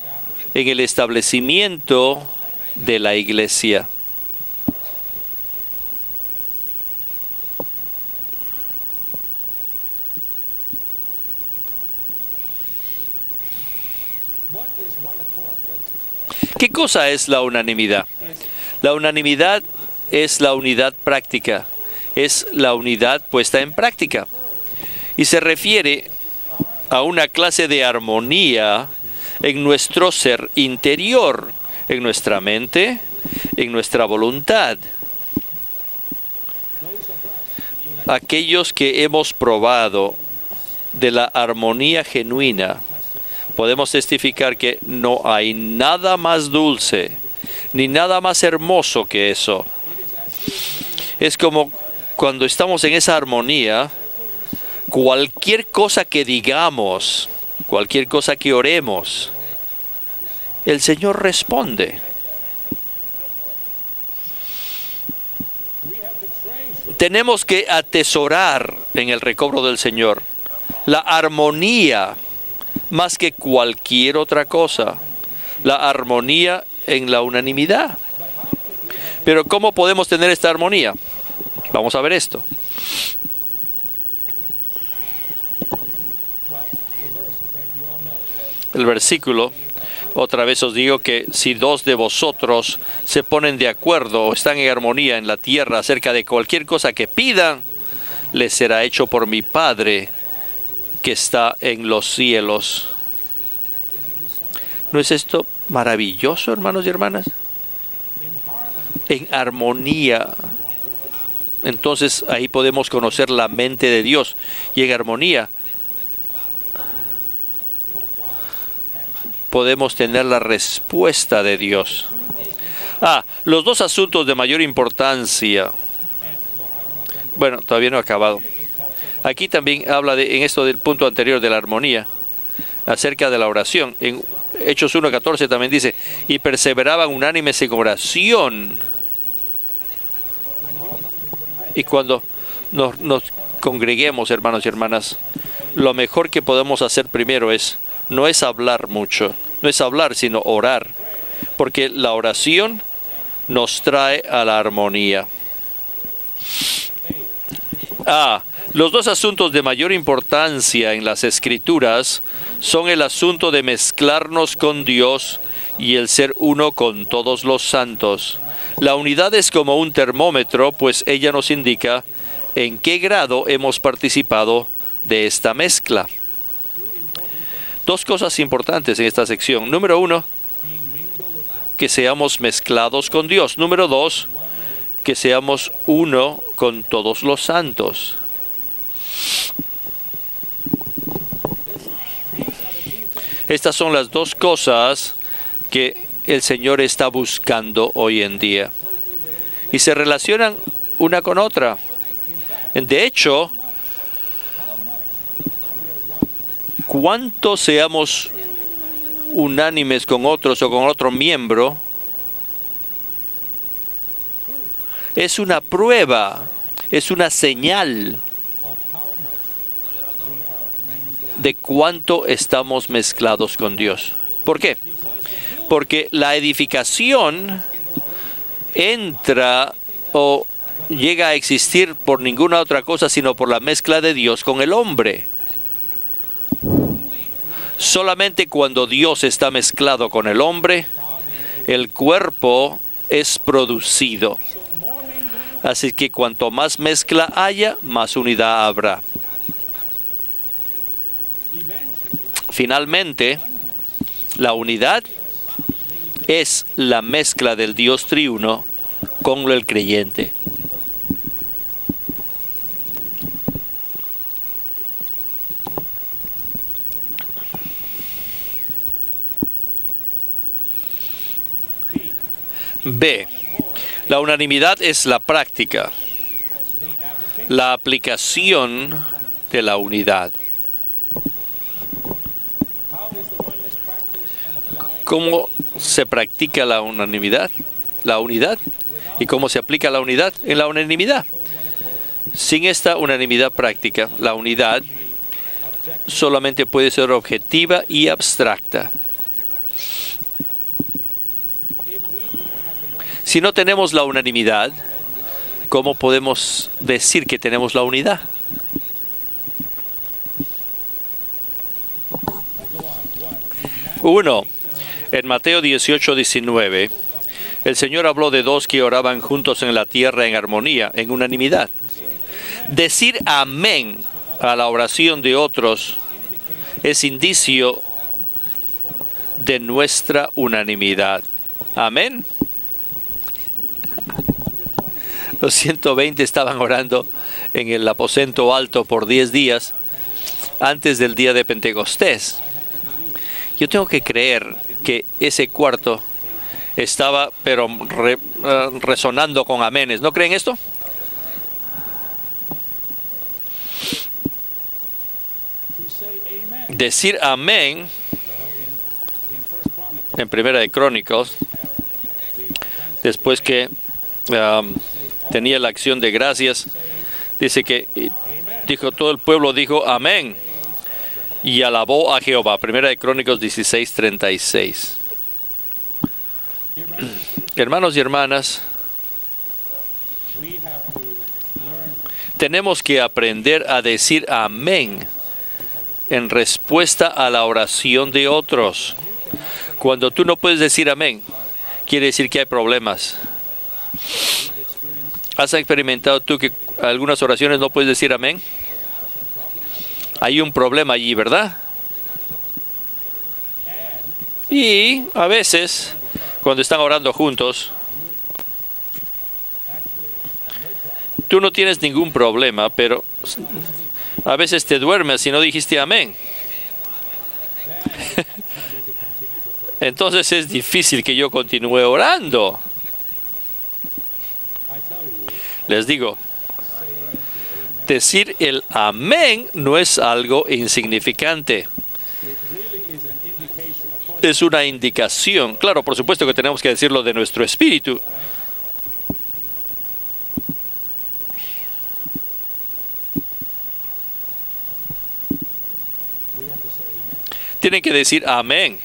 en el establecimiento de la iglesia. ¿Qué cosa es la unanimidad? La unanimidad es la unidad práctica, es la unidad puesta en práctica. Y se refiere a una clase de armonía en nuestro ser interior, en nuestra mente, en nuestra voluntad. Aquellos que hemos probado de la armonía genuina, podemos testificar que no hay nada más dulce ni nada más hermoso que eso. Es como cuando estamos en esa armonía, cualquier cosa que digamos, cualquier cosa que oremos, el Señor responde. Tenemos que atesorar en el recobro del Señor la armonía más que cualquier otra cosa. La armonía en la unanimidad. Pero ¿cómo podemos tener esta armonía? Vamos a ver esto. El versículo, otra vez os digo que si dos de vosotros se ponen de acuerdo o están en armonía en la tierra acerca de cualquier cosa que pidan, les será hecho por mi Padre que está en los cielos. ¿No es esto maravilloso, hermanos y hermanas? En armonía. Entonces ahí podemos conocer la mente de Dios. Y en armonía podemos tener la respuesta de Dios. Los dos asuntos de mayor importancia. Bueno, todavía no he acabado. Aquí también habla en esto del punto anterior de la armonía, acerca de la oración. En Hechos 1:14 también dice, y perseveraban unánimes en oración. Y cuando nos congreguemos, hermanos y hermanas, lo mejor que podemos hacer primero no es hablar mucho, no es hablar, sino orar, porque la oración nos trae a la armonía. Los dos asuntos de mayor importancia en las Escrituras son el asunto de mezclarnos con Dios y el ser uno con todos los santos. La unidad es como un termómetro, pues ella nos indica en qué grado hemos participado de esta mezcla. Dos cosas importantes en esta sección. Número 1, que seamos mezclados con Dios. Número 2, que seamos uno con todos los santos. Estas son las dos cosas que el Señor está buscando hoy en día. Y se relacionan una con otra. De hecho, cuánto seamos unánimes con otros o con otro miembro, es una prueba, es una señal de cuánto estamos mezclados con Dios. ¿Por qué? Porque la edificación entra o llega a existir por ninguna otra cosa sino por la mezcla de Dios con el hombre. Solamente cuando Dios está mezclado con el hombre, el cuerpo es producido. Así que cuanto más mezcla haya, más unidad habrá. Finalmente, la unidad es la mezcla del Dios triuno con el creyente. B. La unanimidad es la práctica, la aplicación de la unidad. ¿Cómo se practica la unanimidad? La unidad. ¿Y cómo se aplica la unidad? En la unanimidad. Sin esta unanimidad práctica, la unidad solamente puede ser objetiva y abstracta. Si no tenemos la unanimidad, ¿cómo podemos decir que tenemos la unidad? Uno, en Mateo 18:19, el Señor habló de dos que oraban juntos en la tierra en armonía, en unanimidad. Decir amén a la oración de otros es indicio de nuestra unanimidad. Amén. Los 120 estaban orando en el aposento alto por 10 días antes del día de Pentecostés. Yo tengo que creer que ese cuarto estaba, pero resonando con amenes. ¿No creen esto? Decir amén en Primera de Crónicas, después que tenía la acción de gracias, dice que dijo, todo el pueblo dijo amén y alabó a Jehová. Primera de Crónicas 16:36. Hermanos y hermanas, tenemos que aprender a decir amén en respuesta a la oración de otros. Cuando tú no puedes decir amén, quiere decir que hay problemas. ¿Has experimentado tú que algunas oraciones no puedes decir amén? Hay un problema allí, ¿verdad? Y a veces, cuando están orando juntos, tú no tienes ningún problema, pero a veces te duermes si no dijiste amén. Entonces es difícil que yo continúe orando. Les digo, decir el amén no es algo insignificante. Es una indicación. Claro, por supuesto que tenemos que decirlo de nuestro espíritu. Tienen que decir amén.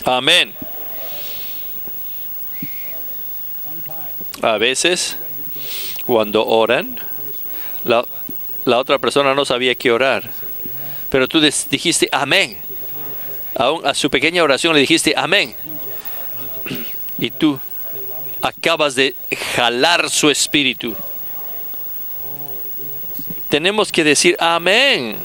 Amén. A veces, cuando oran, la otra persona no sabía qué orar, pero tú dijiste amén. Aún a su pequeña oración le dijiste amén. Y tú acabas de jalar su espíritu. Tenemos que decir amén.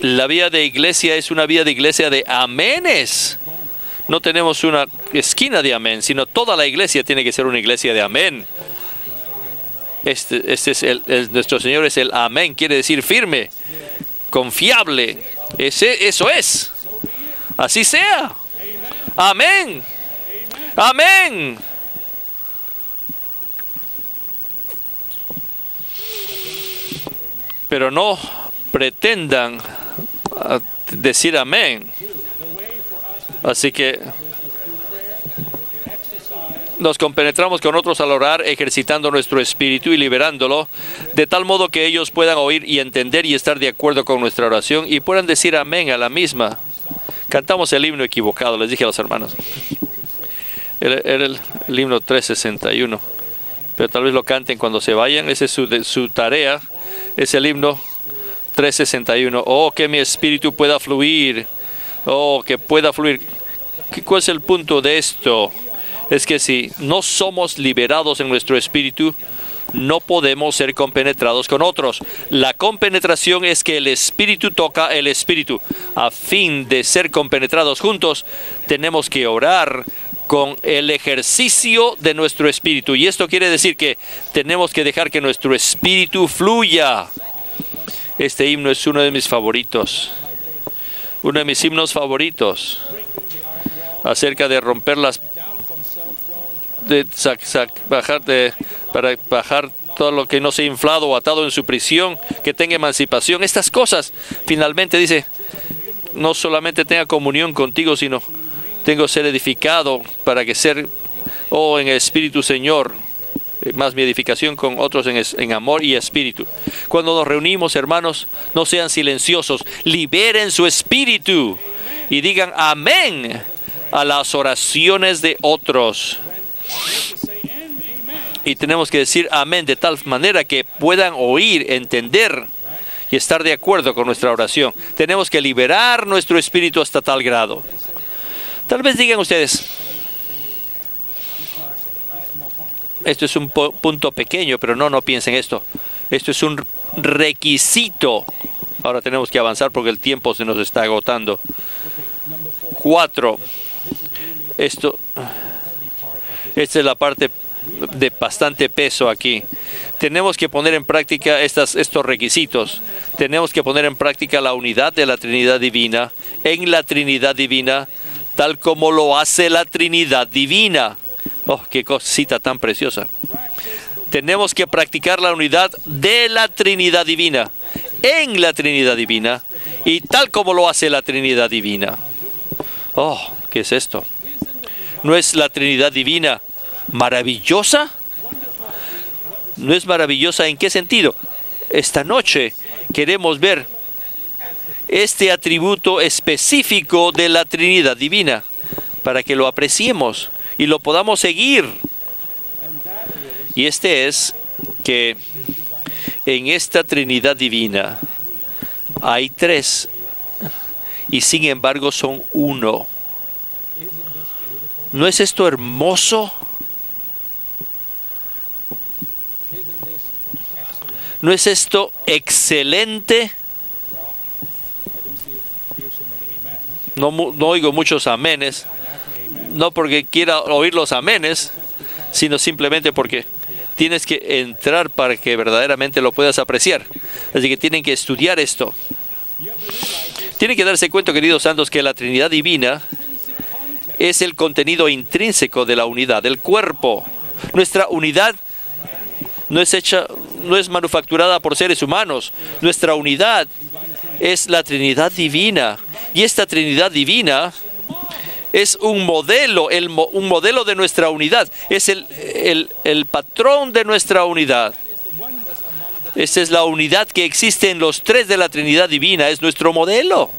La vida de iglesia es una vida de iglesia de amenes. No tenemos una esquina de amén, sino toda la iglesia tiene que ser una iglesia de amén. Este es nuestro Señor es el amén, quiere decir firme, confiable. Eso es. Así sea. Amén. Amén. Pero no pretendan decir amén. Así que nos compenetramos con otros al orar, ejercitando nuestro espíritu y liberándolo, de tal modo que ellos puedan oír y entender y estar de acuerdo con nuestra oración y puedan decir amén a la misma. Cantamos el himno equivocado, les dije a los hermanos. Era el himno 361, pero tal vez lo canten cuando se vayan. Esa es su tarea, es el himno 361. Oh, que mi espíritu pueda fluir. Oh, que pueda fluir. ¿Cuál es el punto de esto? Es que si no somos liberados en nuestro espíritu, no podemos ser compenetrados con otros. La compenetración es que el espíritu toca el espíritu. A fin de ser compenetrados juntos, tenemos que orar con el ejercicio de nuestro espíritu. Y esto quiere decir que tenemos que dejar que nuestro espíritu fluya. Este himno es uno de mis favoritos. Uno de mis himnos favoritos. Acerca de romper las... para bajar todo lo que no sea inflado o atado en su prisión, que tenga emancipación. Estas cosas, finalmente dice, no solamente tenga comunión contigo, sino tengo que ser edificado para que ser, en el Espíritu, Señor, más mi edificación con otros en amor y espíritu. Cuando nos reunimos, hermanos, no sean silenciosos, liberen su espíritu y digan amén a las oraciones de otros. Y tenemos que decir amén de tal manera que puedan oír, entender y estar de acuerdo con nuestra oración. Tenemos que liberar nuestro espíritu hasta tal grado. Tal vez digan ustedes, esto es un punto pequeño, pero no piensen esto. Esto es un requisito. Ahora tenemos que avanzar porque el tiempo se nos está agotando. 4. Esta es la parte de bastante peso aquí. Tenemos que poner en práctica estos requisitos. Tenemos que poner en práctica la unidad de la Trinidad Divina en la Trinidad Divina, tal como lo hace la Trinidad Divina. Oh, qué cosita tan preciosa. Tenemos que practicar la unidad de la Trinidad Divina en la Trinidad Divina y tal como lo hace la Trinidad Divina. Oh, ¿qué es esto? ¿No es la Trinidad Divina maravillosa? ¿No es maravillosa en qué sentido? Esta noche queremos ver este atributo específico de la Trinidad Divina para que lo apreciemos y lo podamos seguir. Y este es que en esta Trinidad Divina hay tres y sin embargo son uno. ¿No es esto hermoso? ¿No es esto excelente? No oigo muchos amenes, no porque quiera oír los amenes, sino simplemente porque tienes que entrar para que verdaderamente lo puedas apreciar. Así que tienen que estudiar esto. Tienen que darse cuenta, queridos santos, que la Trinidad Divina es el contenido intrínseco de la unidad del cuerpo. Nuestra unidad no es manufacturada por seres humanos. Nuestra unidad es la Trinidad Divina. Y esta Trinidad Divina es un modelo, un modelo de nuestra unidad. Es el patrón de nuestra unidad. Esta es la unidad que existe en los tres de la Trinidad Divina. Es nuestro modelo.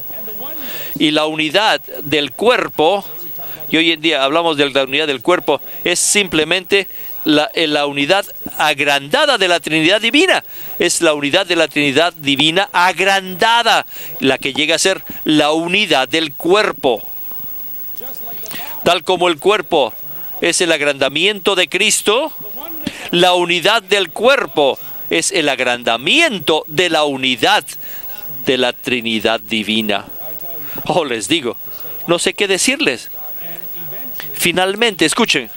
Y la unidad del cuerpo, y hoy en día hablamos de la unidad del cuerpo, es simplemente la unidad agrandada de la Trinidad Divina. Es la unidad de la Trinidad Divina agrandada, la que llega a ser la unidad del cuerpo. Tal como el cuerpo es el agrandamiento de Cristo, la unidad del cuerpo es el agrandamiento de la unidad de la Trinidad Divina. Oh, les digo, no sé qué decirles. Finalmente, escuchen,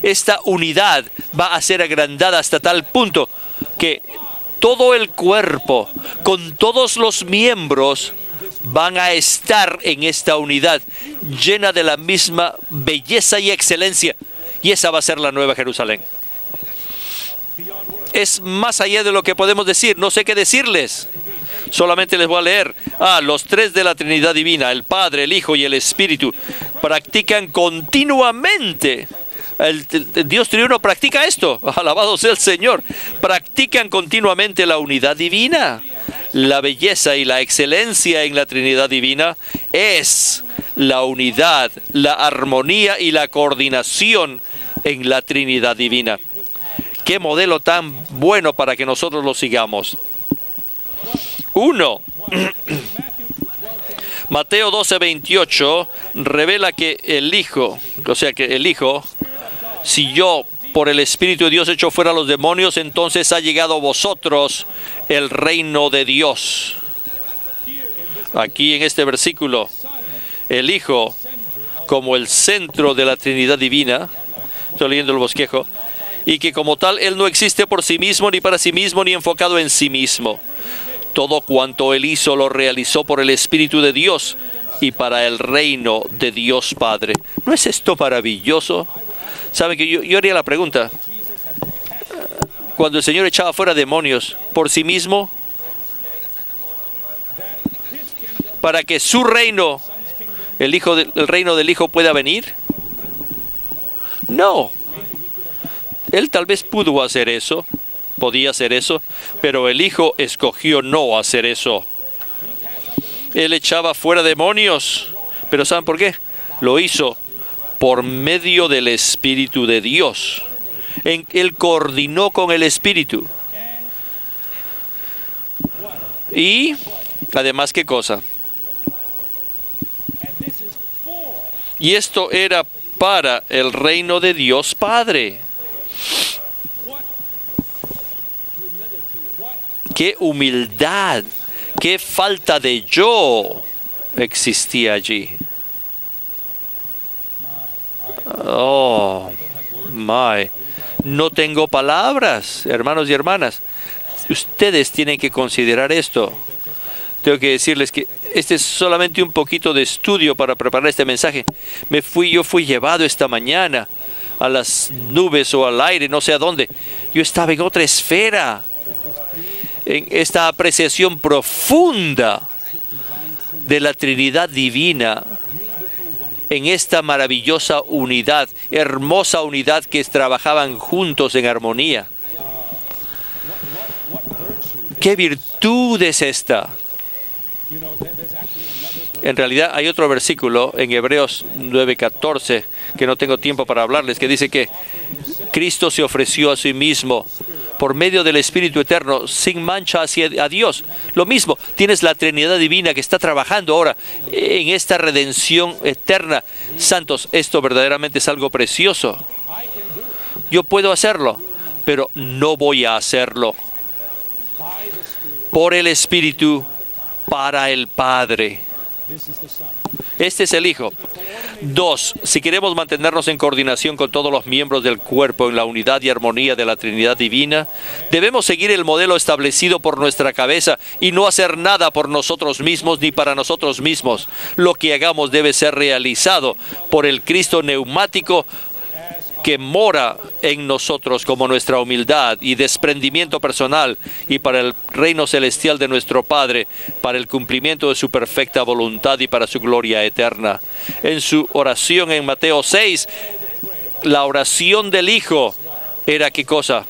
esta unidad va a ser agrandada hasta tal punto que todo el cuerpo, con todos los miembros, van a estar en esta unidad llena de la misma belleza y excelencia. Y esa va a ser la Nueva Jerusalén. Es más allá de lo que podemos decir. No sé qué decirles. Solamente les voy a leer. Los tres de la Trinidad Divina, el Padre, el Hijo y el Espíritu, practican continuamente. El Dios triuno practica esto. Alabado sea el Señor. Practican continuamente la unidad divina. La belleza y la excelencia en la Trinidad Divina es la unidad, la armonía y la coordinación en la Trinidad Divina. Qué modelo tan bueno para que nosotros lo sigamos. 1. Mateo 12:28 revela que el Hijo, si yo por el Espíritu de Dios echo fuera a los demonios, entonces ha llegado a vosotros el reino de Dios. Aquí en este versículo, el Hijo como el centro de la Trinidad Divina, estoy leyendo el bosquejo, y que como tal Él no existe por sí mismo, ni para sí mismo, ni enfocado en sí mismo. Todo cuanto Él hizo lo realizó por el Espíritu de Dios y para el reino de Dios Padre. ¿No es esto maravilloso? ¿Saben que yo haría la pregunta? Cuando el Señor echaba fuera demonios por sí mismo, para que su reino, el reino del Hijo pueda venir. No. Él tal vez pudo hacer eso, podía hacer eso, pero el Hijo escogió no hacer eso. Él echaba fuera demonios, pero ¿saben por qué? Lo hizo por medio del Espíritu de Dios. Él coordinó con el Espíritu. Y además, ¿qué cosa? Y esto era para el reino de Dios Padre. Qué humildad, qué falta de yo existía allí. Oh, my. No tengo palabras, hermanos y hermanas. Ustedes tienen que considerar esto. Tengo que decirles que este es solamente un poquito de estudio para preparar este mensaje. Yo fui llevado esta mañana a las nubes o al aire, no sé a dónde. Yo estaba en otra esfera, en esta apreciación profunda de la Trinidad divina, en esta maravillosa unidad, hermosa unidad que trabajaban juntos en armonía. ¿Qué virtud es esta? En realidad hay otro versículo en Hebreos 9:14 que no tengo tiempo para hablarles, que dice que Cristo se ofreció a sí mismo por medio del Espíritu Eterno, sin mancha hacia Dios. Lo mismo, tienes la Trinidad Divina que está trabajando ahora en esta redención eterna. Santos, esto verdaderamente es algo precioso. Yo puedo hacerlo, pero no voy a hacerlo por el Espíritu, para el Padre. Este es el Hijo. 2. Si queremos mantenernos en coordinación con todos los miembros del cuerpo en la unidad y armonía de la Trinidad Divina, debemos seguir el modelo establecido por nuestra cabeza y no hacer nada por nosotros mismos ni para nosotros mismos. Lo que hagamos debe ser realizado por el Cristo neumático que mora en nosotros como nuestra humildad y desprendimiento personal y para el reino celestial de nuestro Padre, para el cumplimiento de su perfecta voluntad y para su gloria eterna. En su oración en Mateo 6, la oración del Hijo era ¿qué cosa?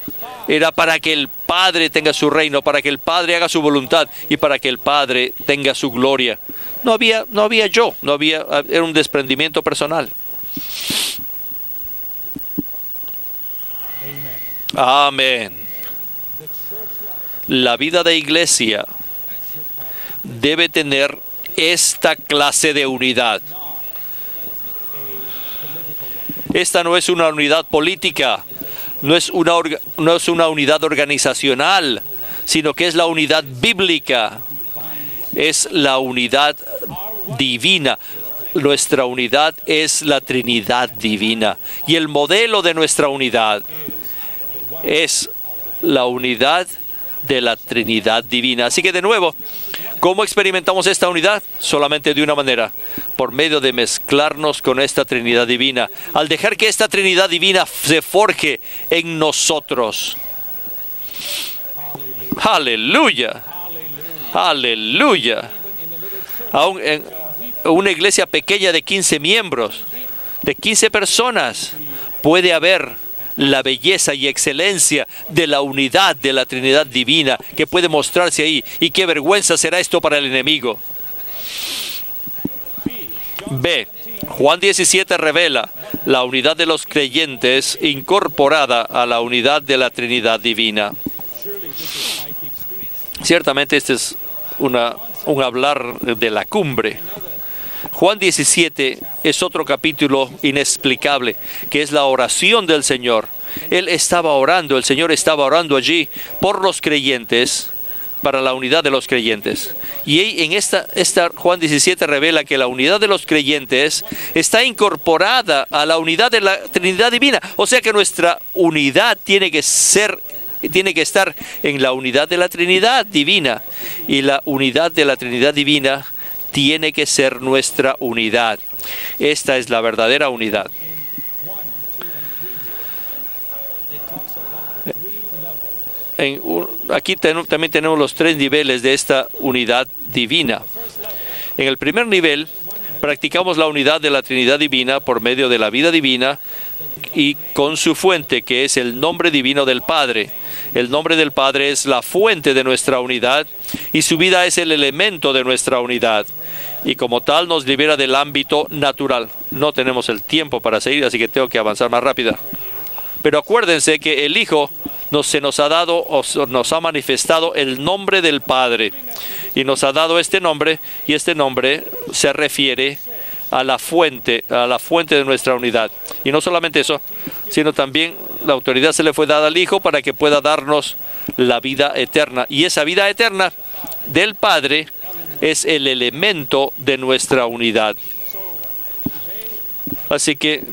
Era para que el Padre tenga su reino, para que el Padre haga su voluntad y para que el Padre tenga su gloria. No había era un desprendimiento personal. Amén. La vida de iglesia debe tener esta clase de unidad. Esta no es una unidad política, no es una unidad organizacional, sino que es la unidad bíblica, es la unidad divina. Nuestra unidad es la Trinidad divina y el modelo de nuestra unidad es la unidad de la Trinidad divina. Así que de nuevo, ¿cómo experimentamos esta unidad? Solamente de una manera, por medio de mezclarnos con esta Trinidad divina, al dejar que esta Trinidad divina se forje en nosotros. Aleluya, aleluya. Aún en una iglesia pequeña de 15 miembros, de 15 personas, puede haber la belleza y excelencia de la unidad de la Trinidad divina que puede mostrarse ahí. Y qué vergüenza será esto para el enemigo. B. Juan 17 revela la unidad de los creyentes incorporada a la unidad de la Trinidad divina. Ciertamente este es un hablar de la cumbre. Juan 17 es otro capítulo inexplicable, que es la oración del Señor. Él estaba orando, el Señor estaba orando allí por los creyentes, para la unidad de los creyentes. Y en esta Juan 17 revela que la unidad de los creyentes está incorporada a la unidad de la Trinidad divina. O sea que nuestra unidad tiene que estar en la unidad de la Trinidad divina. Y la unidad de la Trinidad divina tiene que ser nuestra unidad. Esta es la verdadera unidad. Aquí también tenemos los 3 niveles de esta unidad divina. En el primer nivel, practicamos la unidad de la Trinidad divina por medio de la vida divina y con su fuente, que es el nombre divino del Padre. El nombre del Padre es la fuente de nuestra unidad y su vida es el elemento de nuestra unidad. Y como tal nos libera del ámbito natural. No tenemos el tiempo para seguir, así que tengo que avanzar más rápido. Pero acuérdense que el Hijo nos ha manifestado el nombre del Padre. Y nos ha dado este nombre, y este nombre se refiere a la fuente de nuestra unidad. Y no solamente eso, sino también la autoridad se le fue dada al Hijo para que pueda darnos la vida eterna. Y esa vida eterna del Padre es el elemento de nuestra unidad. Así que,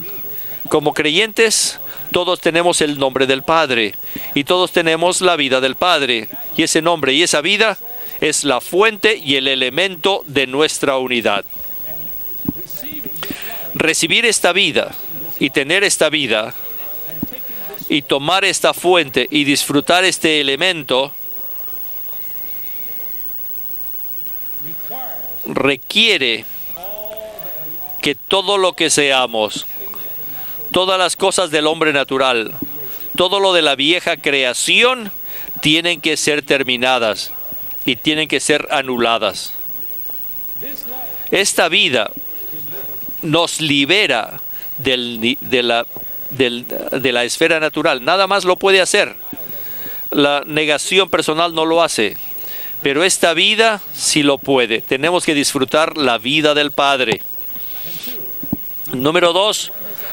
como creyentes, Todos tenemos el nombre del Padre y todos tenemos la vida del Padre. Y ese nombre y esa vida es la fuente y el elemento de nuestra unidad. Recibir esta vida y tener esta vida y tomar esta fuente y disfrutar este elemento requiere que todo lo que seamos, todas las cosas del hombre natural, todo lo de la vieja creación, tienen que ser terminadas y tienen que ser anuladas. Esta vida nos libera de la esfera natural. Nada más lo puede hacer. La negación personal no lo hace. Pero esta vida sí lo puede. Tenemos que disfrutar la vida del Padre. Número 2,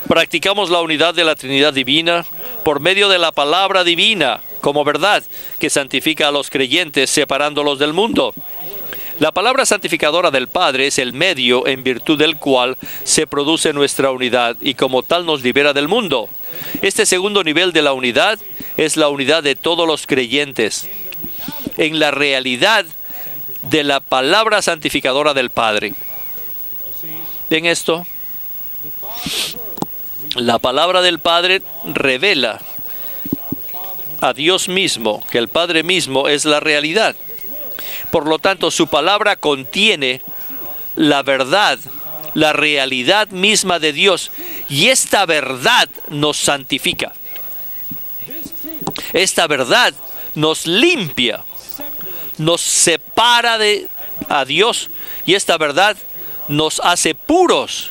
practicamos la unidad de la Trinidad Divina por medio de la palabra divina como verdad que santifica a los creyentes separándolos del mundo. La palabra santificadora del Padre es el medio en virtud del cual se produce nuestra unidad y como tal nos libera del mundo. Este segundo nivel de la unidad es la unidad de todos los creyentes en la realidad de la palabra santificadora del Padre. ¿Ven esto? La palabra del Padre revela a Dios mismo, que el Padre mismo es la realidad. Por lo tanto, su palabra contiene la verdad, la realidad misma de Dios, y esta verdad nos santifica. Esta verdad nos limpia, nos separa a Dios, y esta verdad nos hace puros.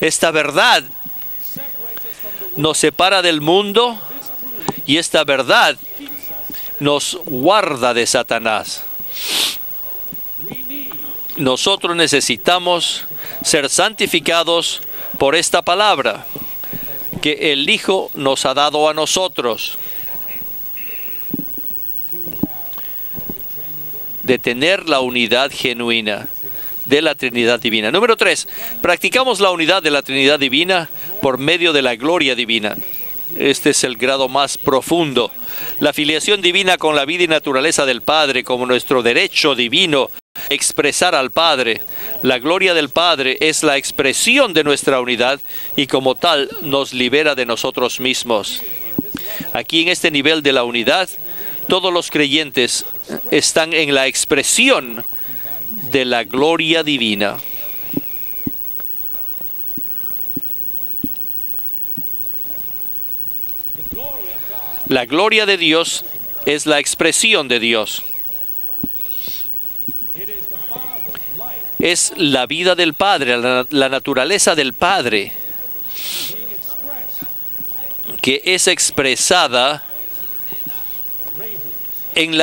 Esta verdad nos separa del mundo y esta verdad nos guarda de Satanás. Nosotros necesitamos ser santificados por esta palabra que el Hijo nos ha dado a nosotros, de tener la unidad genuina de la Trinidad Divina. Número 3, practicamos la unidad de la Trinidad Divina por medio de la gloria divina. Este es el grado más profundo. La filiación divina con la vida y naturaleza del Padre como nuestro derecho divino a expresar al Padre. La gloria del Padre es la expresión de nuestra unidad y como tal nos libera de nosotros mismos. Aquí en este nivel de la unidad, todos los creyentes están en la expresión de la gloria divina. La gloria de Dios es la expresión de Dios. Es la vida del Padre, la naturaleza del Padre, que es expresada en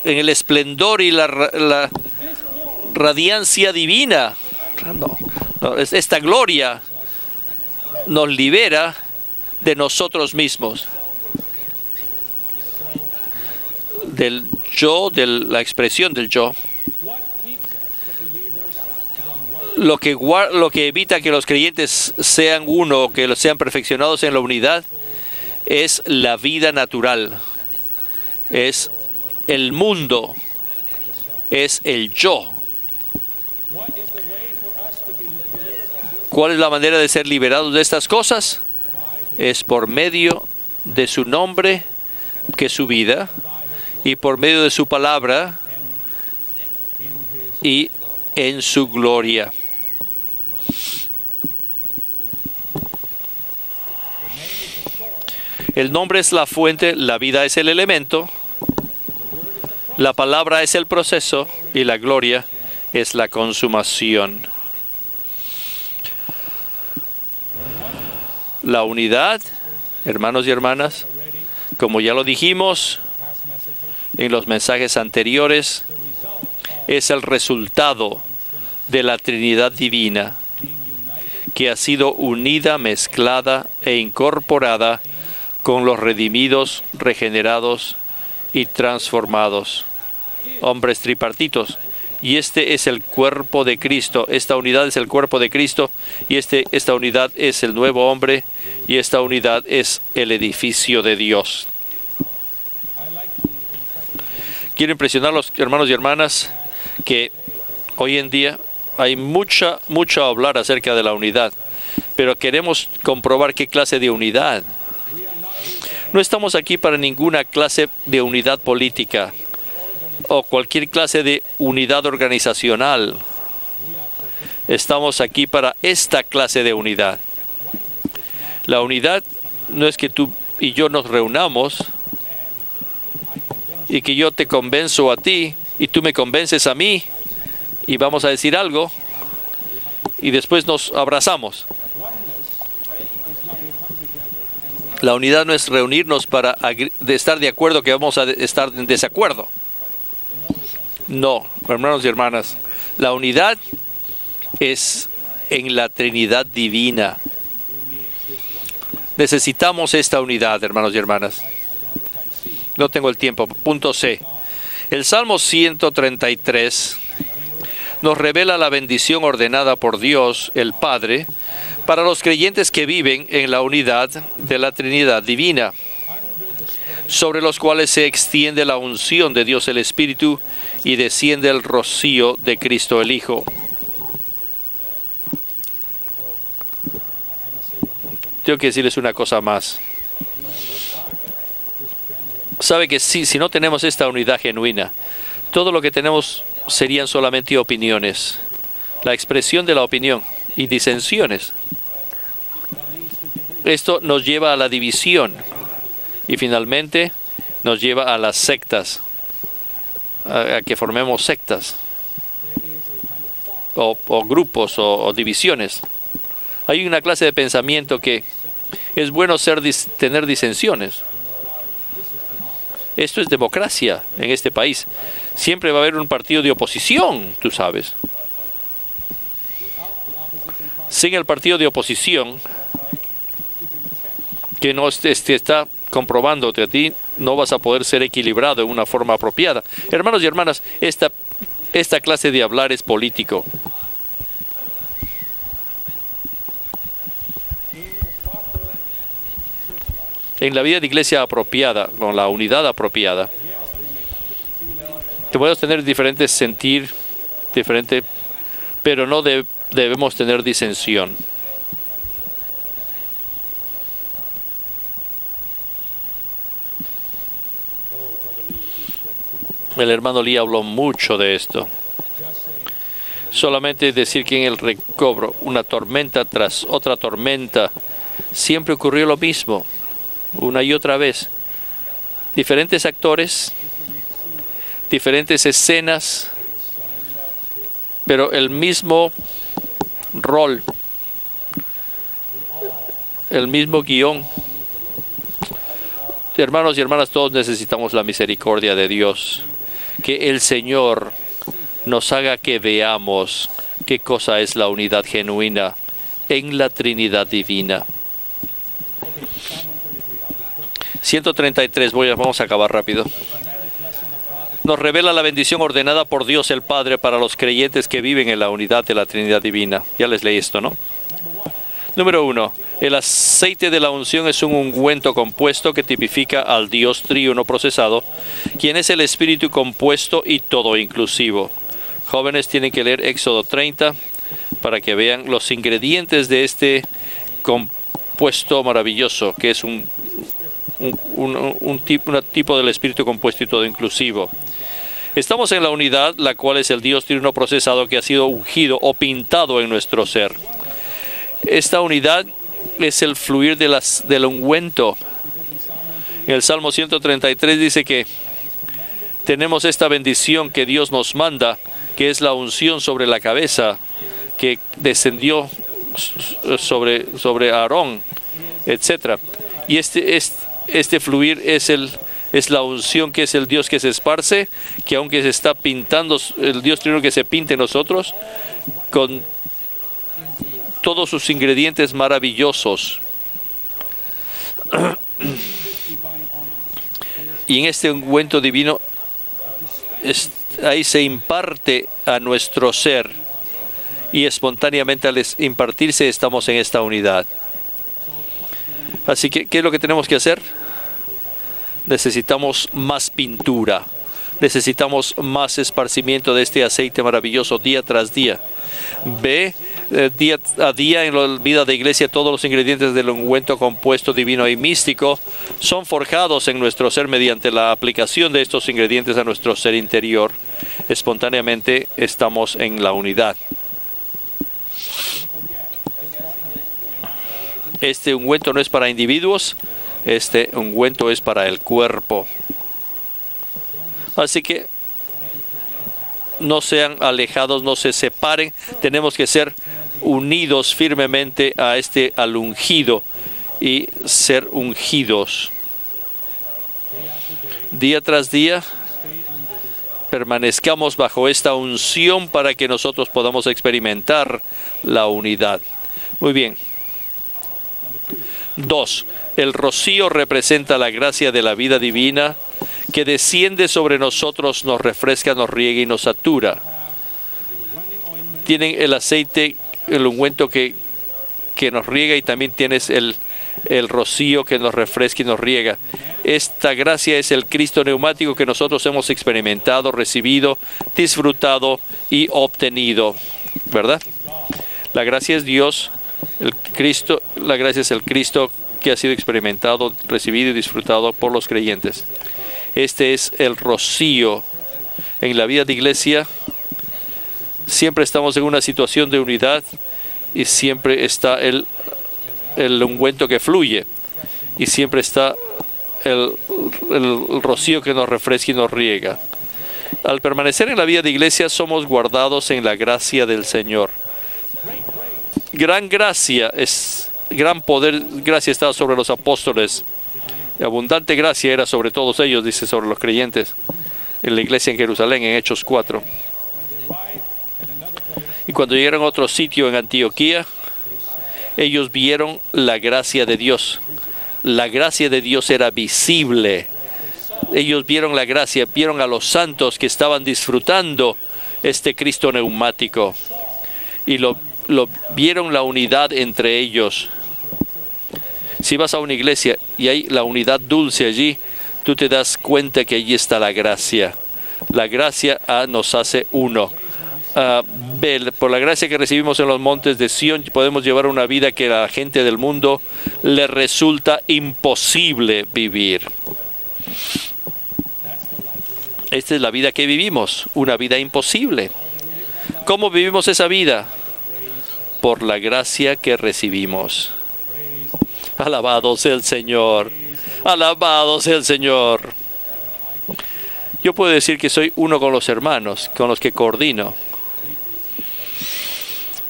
el esplendor y la radiancia divina. Esta gloria nos libera de nosotros mismos, del yo, de la expresión del yo. Lo que evita que los creyentes sean uno, que sean perfeccionados en la unidad, es la vida natural, es el mundo, es el yo. ¿Cuál es la manera de ser liberados de estas cosas? Es por medio de su nombre, que es su vida, y por medio de su palabra y en su gloria. El nombre es la fuente, la vida es el elemento, la palabra es el proceso y la gloria es la consumación. La unidad, hermanos y hermanas, como ya lo dijimos en los mensajes anteriores, es el resultado de la Trinidad Divina, que ha sido unida, mezclada e incorporada con los redimidos, regenerados y transformados, hombres tripartitos. Y este es el cuerpo de Cristo. Esta unidad es el cuerpo de Cristo. Y esta unidad es el nuevo hombre. Y esta unidad es el edificio de Dios. Quiero impresionar a los hermanos y hermanas que hoy en día hay mucho a hablar acerca de la unidad. Pero queremos comprobar qué clase de unidad. No estamos aquí para ninguna clase de unidad política o cualquier clase de unidad organizacional. Estamos aquí para esta clase de unidad. La unidad no es que tú y yo nos reunamos y que yo te convenzo a ti y tú me convences a mí y vamos a decir algo y después nos abrazamos. La unidad no es reunirnos para estar de acuerdo que vamos a estar en desacuerdo. No, hermanos y hermanas, la unidad es en la Trinidad divina. Necesitamos esta unidad, hermanos y hermanas. No tengo el tiempo. Punto C. El Salmo 133 nos revela la bendición ordenada por Dios, el Padre, para los creyentes que viven en la unidad de la Trinidad divina, sobre los cuales se extiende la unción de Dios el Espíritu y desciende el rocío de Cristo el Hijo. Tengo que decirles una cosa más. Sabe que si no tenemos esta unidad genuina, todo lo que tenemos serían solamente opiniones, la expresión de la opinión y disensiones. Esto nos lleva a la división y finalmente nos lleva a las sectas, a que formemos sectas o grupos o divisiones. Hay una clase de pensamiento que es bueno tener disensiones. Esto es democracia en este país. Siempre va a haber un partido de oposición, tú sabes. Sin el partido de oposición, que no está comprobándote a ti, no vas a poder ser equilibrado en una forma apropiada. Hermanos y hermanas, esta clase de hablar es político. En la vida de iglesia apropiada, con la unidad apropiada, te puedes tener diferentes sentir, pero no debemos tener disensión. El hermano Lee habló mucho de esto. Solamente decir que en el recobro, una tormenta tras otra tormenta, siempre ocurrió lo mismo, una y otra vez. Diferentes actores, diferentes escenas, pero el mismo rol, el mismo guión. Hermanos y hermanas, todos necesitamos la misericordia de Dios. Que el Señor nos haga que veamos qué cosa es la unidad genuina en la Trinidad divina. 133, vamos a acabar rápido. Nos revela la bendición ordenada por Dios el Padre para los creyentes que viven en la unidad de la Trinidad divina. Ya les leí esto, ¿no? Número 1. El aceite de la unción es un ungüento compuesto que tipifica al Dios triuno procesado, quien es el Espíritu compuesto y todo inclusivo. Jóvenes tienen que leer Éxodo 30 para que vean los ingredientes de este compuesto maravilloso, que es un tipo del Espíritu compuesto y todo inclusivo. Estamos en la unidad, la cual es el Dios triuno procesado que ha sido ungido o pintado en nuestro ser. Esta unidad es el fluir del ungüento. En el Salmo 133 dice que tenemos esta bendición que Dios nos manda, que es la unción sobre la cabeza, que descendió sobre Aarón, etc. Y este fluir es la unción que es el Dios que se esparce, que aunque se está pintando, el Dios triuno que se pinte en nosotros, con todos sus ingredientes maravillosos. Y en este ungüento divino ahí se imparte a nuestro ser y espontáneamente al impartirse estamos en esta unidad. Así que, ¿qué es lo que tenemos que hacer? Necesitamos más pintura, necesitamos más esparcimiento de este aceite maravilloso día tras día. Ve día a día en la vida de iglesia todos los ingredientes del ungüento compuesto divino y místico son forjados en nuestro ser mediante la aplicación de estos ingredientes a nuestro ser interior. Espontáneamente estamos en la unidad. Este ungüento no es para individuos, este ungüento es para el cuerpo. Así que no sean alejados, no se separen. Tenemos que ser unidos firmemente al ungido y ser ungidos. Día tras día, permanezcamos bajo esta unción para que nosotros podamos experimentar la unidad. Muy bien. 2. El rocío representa la gracia de la vida divina que desciende sobre nosotros, nos refresca, nos riega y nos satura. Tienen el aceite, el ungüento que nos riega, y también tienes el rocío que nos refresca y nos riega. Esta gracia es el Cristo neumático que nosotros hemos experimentado, recibido, disfrutado y obtenido, ¿verdad? La gracia es Dios, el Cristo, la gracia es el Cristo que ha sido experimentado, recibido y disfrutado por los creyentes. Este es el rocío. En la vida de iglesia siempre estamos en una situación de unidad y siempre está el ungüento que fluye y siempre está el rocío que nos refresca y nos riega. Al permanecer en la vida de iglesia somos guardados en la gracia del Señor. Gran gracia gran poder, gracia estaba sobre los apóstoles. Y abundante gracia era sobre todos ellos, dice, sobre los creyentes en la iglesia en Jerusalén, en Hechos 4. Y cuando llegaron a otro sitio en Antioquía, ellos vieron la gracia de Dios. La gracia de Dios era visible. Ellos vieron la gracia, vieron a los santos que estaban disfrutando este Cristo neumático. Y vieron la unidad entre ellos. Si vas a una iglesia y hay la unidad dulce allí, tú te das cuenta que allí está la gracia. La gracia nos hace uno. Por la gracia que recibimos en los montes de Sión, podemos llevar una vida que a la gente del mundo le resulta imposible vivir. Esta es la vida que vivimos, una vida imposible. ¿Cómo vivimos esa vida? Por la gracia que recibimos. Alabado sea el Señor. Alabado sea el Señor. Yo puedo decir que soy uno con los hermanos, con los que coordino.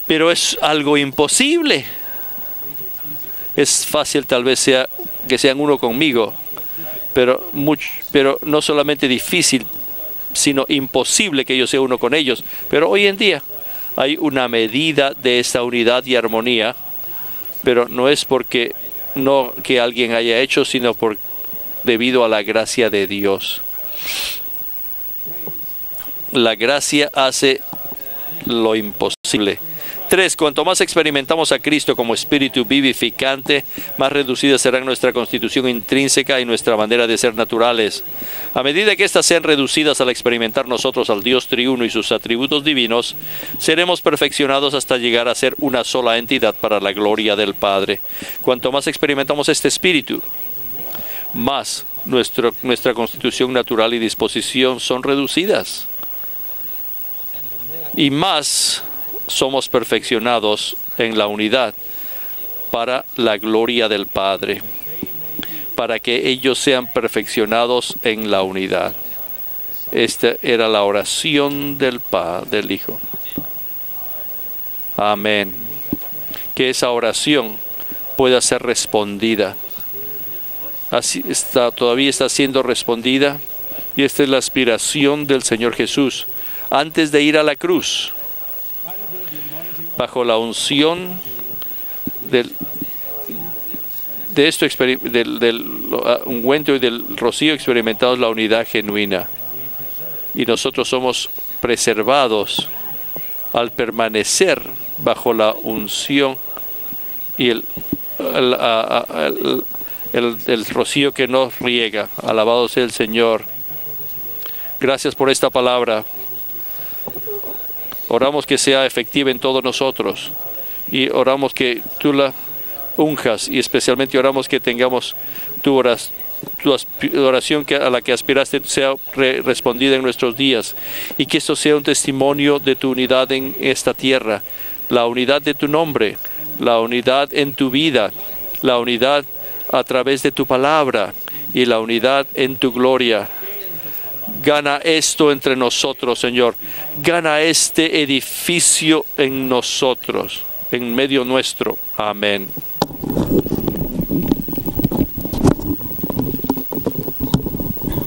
Pero es algo imposible. Es fácil tal vez que sean uno conmigo, pero no solamente difícil, sino imposible que yo sea uno con ellos. Pero hoy en día hay una medida de esta unidad y armonía, pero no es porque que alguien haya hecho, sino debido a la gracia de Dios. La gracia hace lo imposible. 3. Cuanto más experimentamos a Cristo como Espíritu vivificante, más reducida será nuestra constitución intrínseca y nuestra manera de ser naturales. A medida que éstas sean reducidas al experimentar nosotros al Dios triuno y sus atributos divinos, seremos perfeccionados hasta llegar a ser una sola entidad para la gloria del Padre. Cuanto más experimentamos este Espíritu, más nuestra constitución natural y disposición son reducidas. Y más somos perfeccionados en la unidad para la gloria del Padre, para que ellos sean perfeccionados en la unidad. Esta era la oración del Hijo. Amén. Que esa oración pueda ser respondida. Todavía está siendo respondida, y esta es la aspiración del Señor Jesús antes de ir a la cruz. Bajo la unción del ungüento y del rocío, experimentamos la unidad genuina. y nosotros somos preservados al permanecer bajo la unción y el rocío que nos riega. Alabado sea el Señor. Gracias por esta palabra. Oramos que sea efectiva en todos nosotros y oramos que tú la unjas, y especialmente oramos que tengamos tu oración a la que aspiraste sea respondida en nuestros días, y que esto sea un testimonio de tu unidad en esta tierra, la unidad de tu nombre, la unidad en tu vida, la unidad a través de tu palabra y la unidad en tu gloria. Gana esto entre nosotros, Señor. Gana este edificio en nosotros, en medio nuestro. Amén.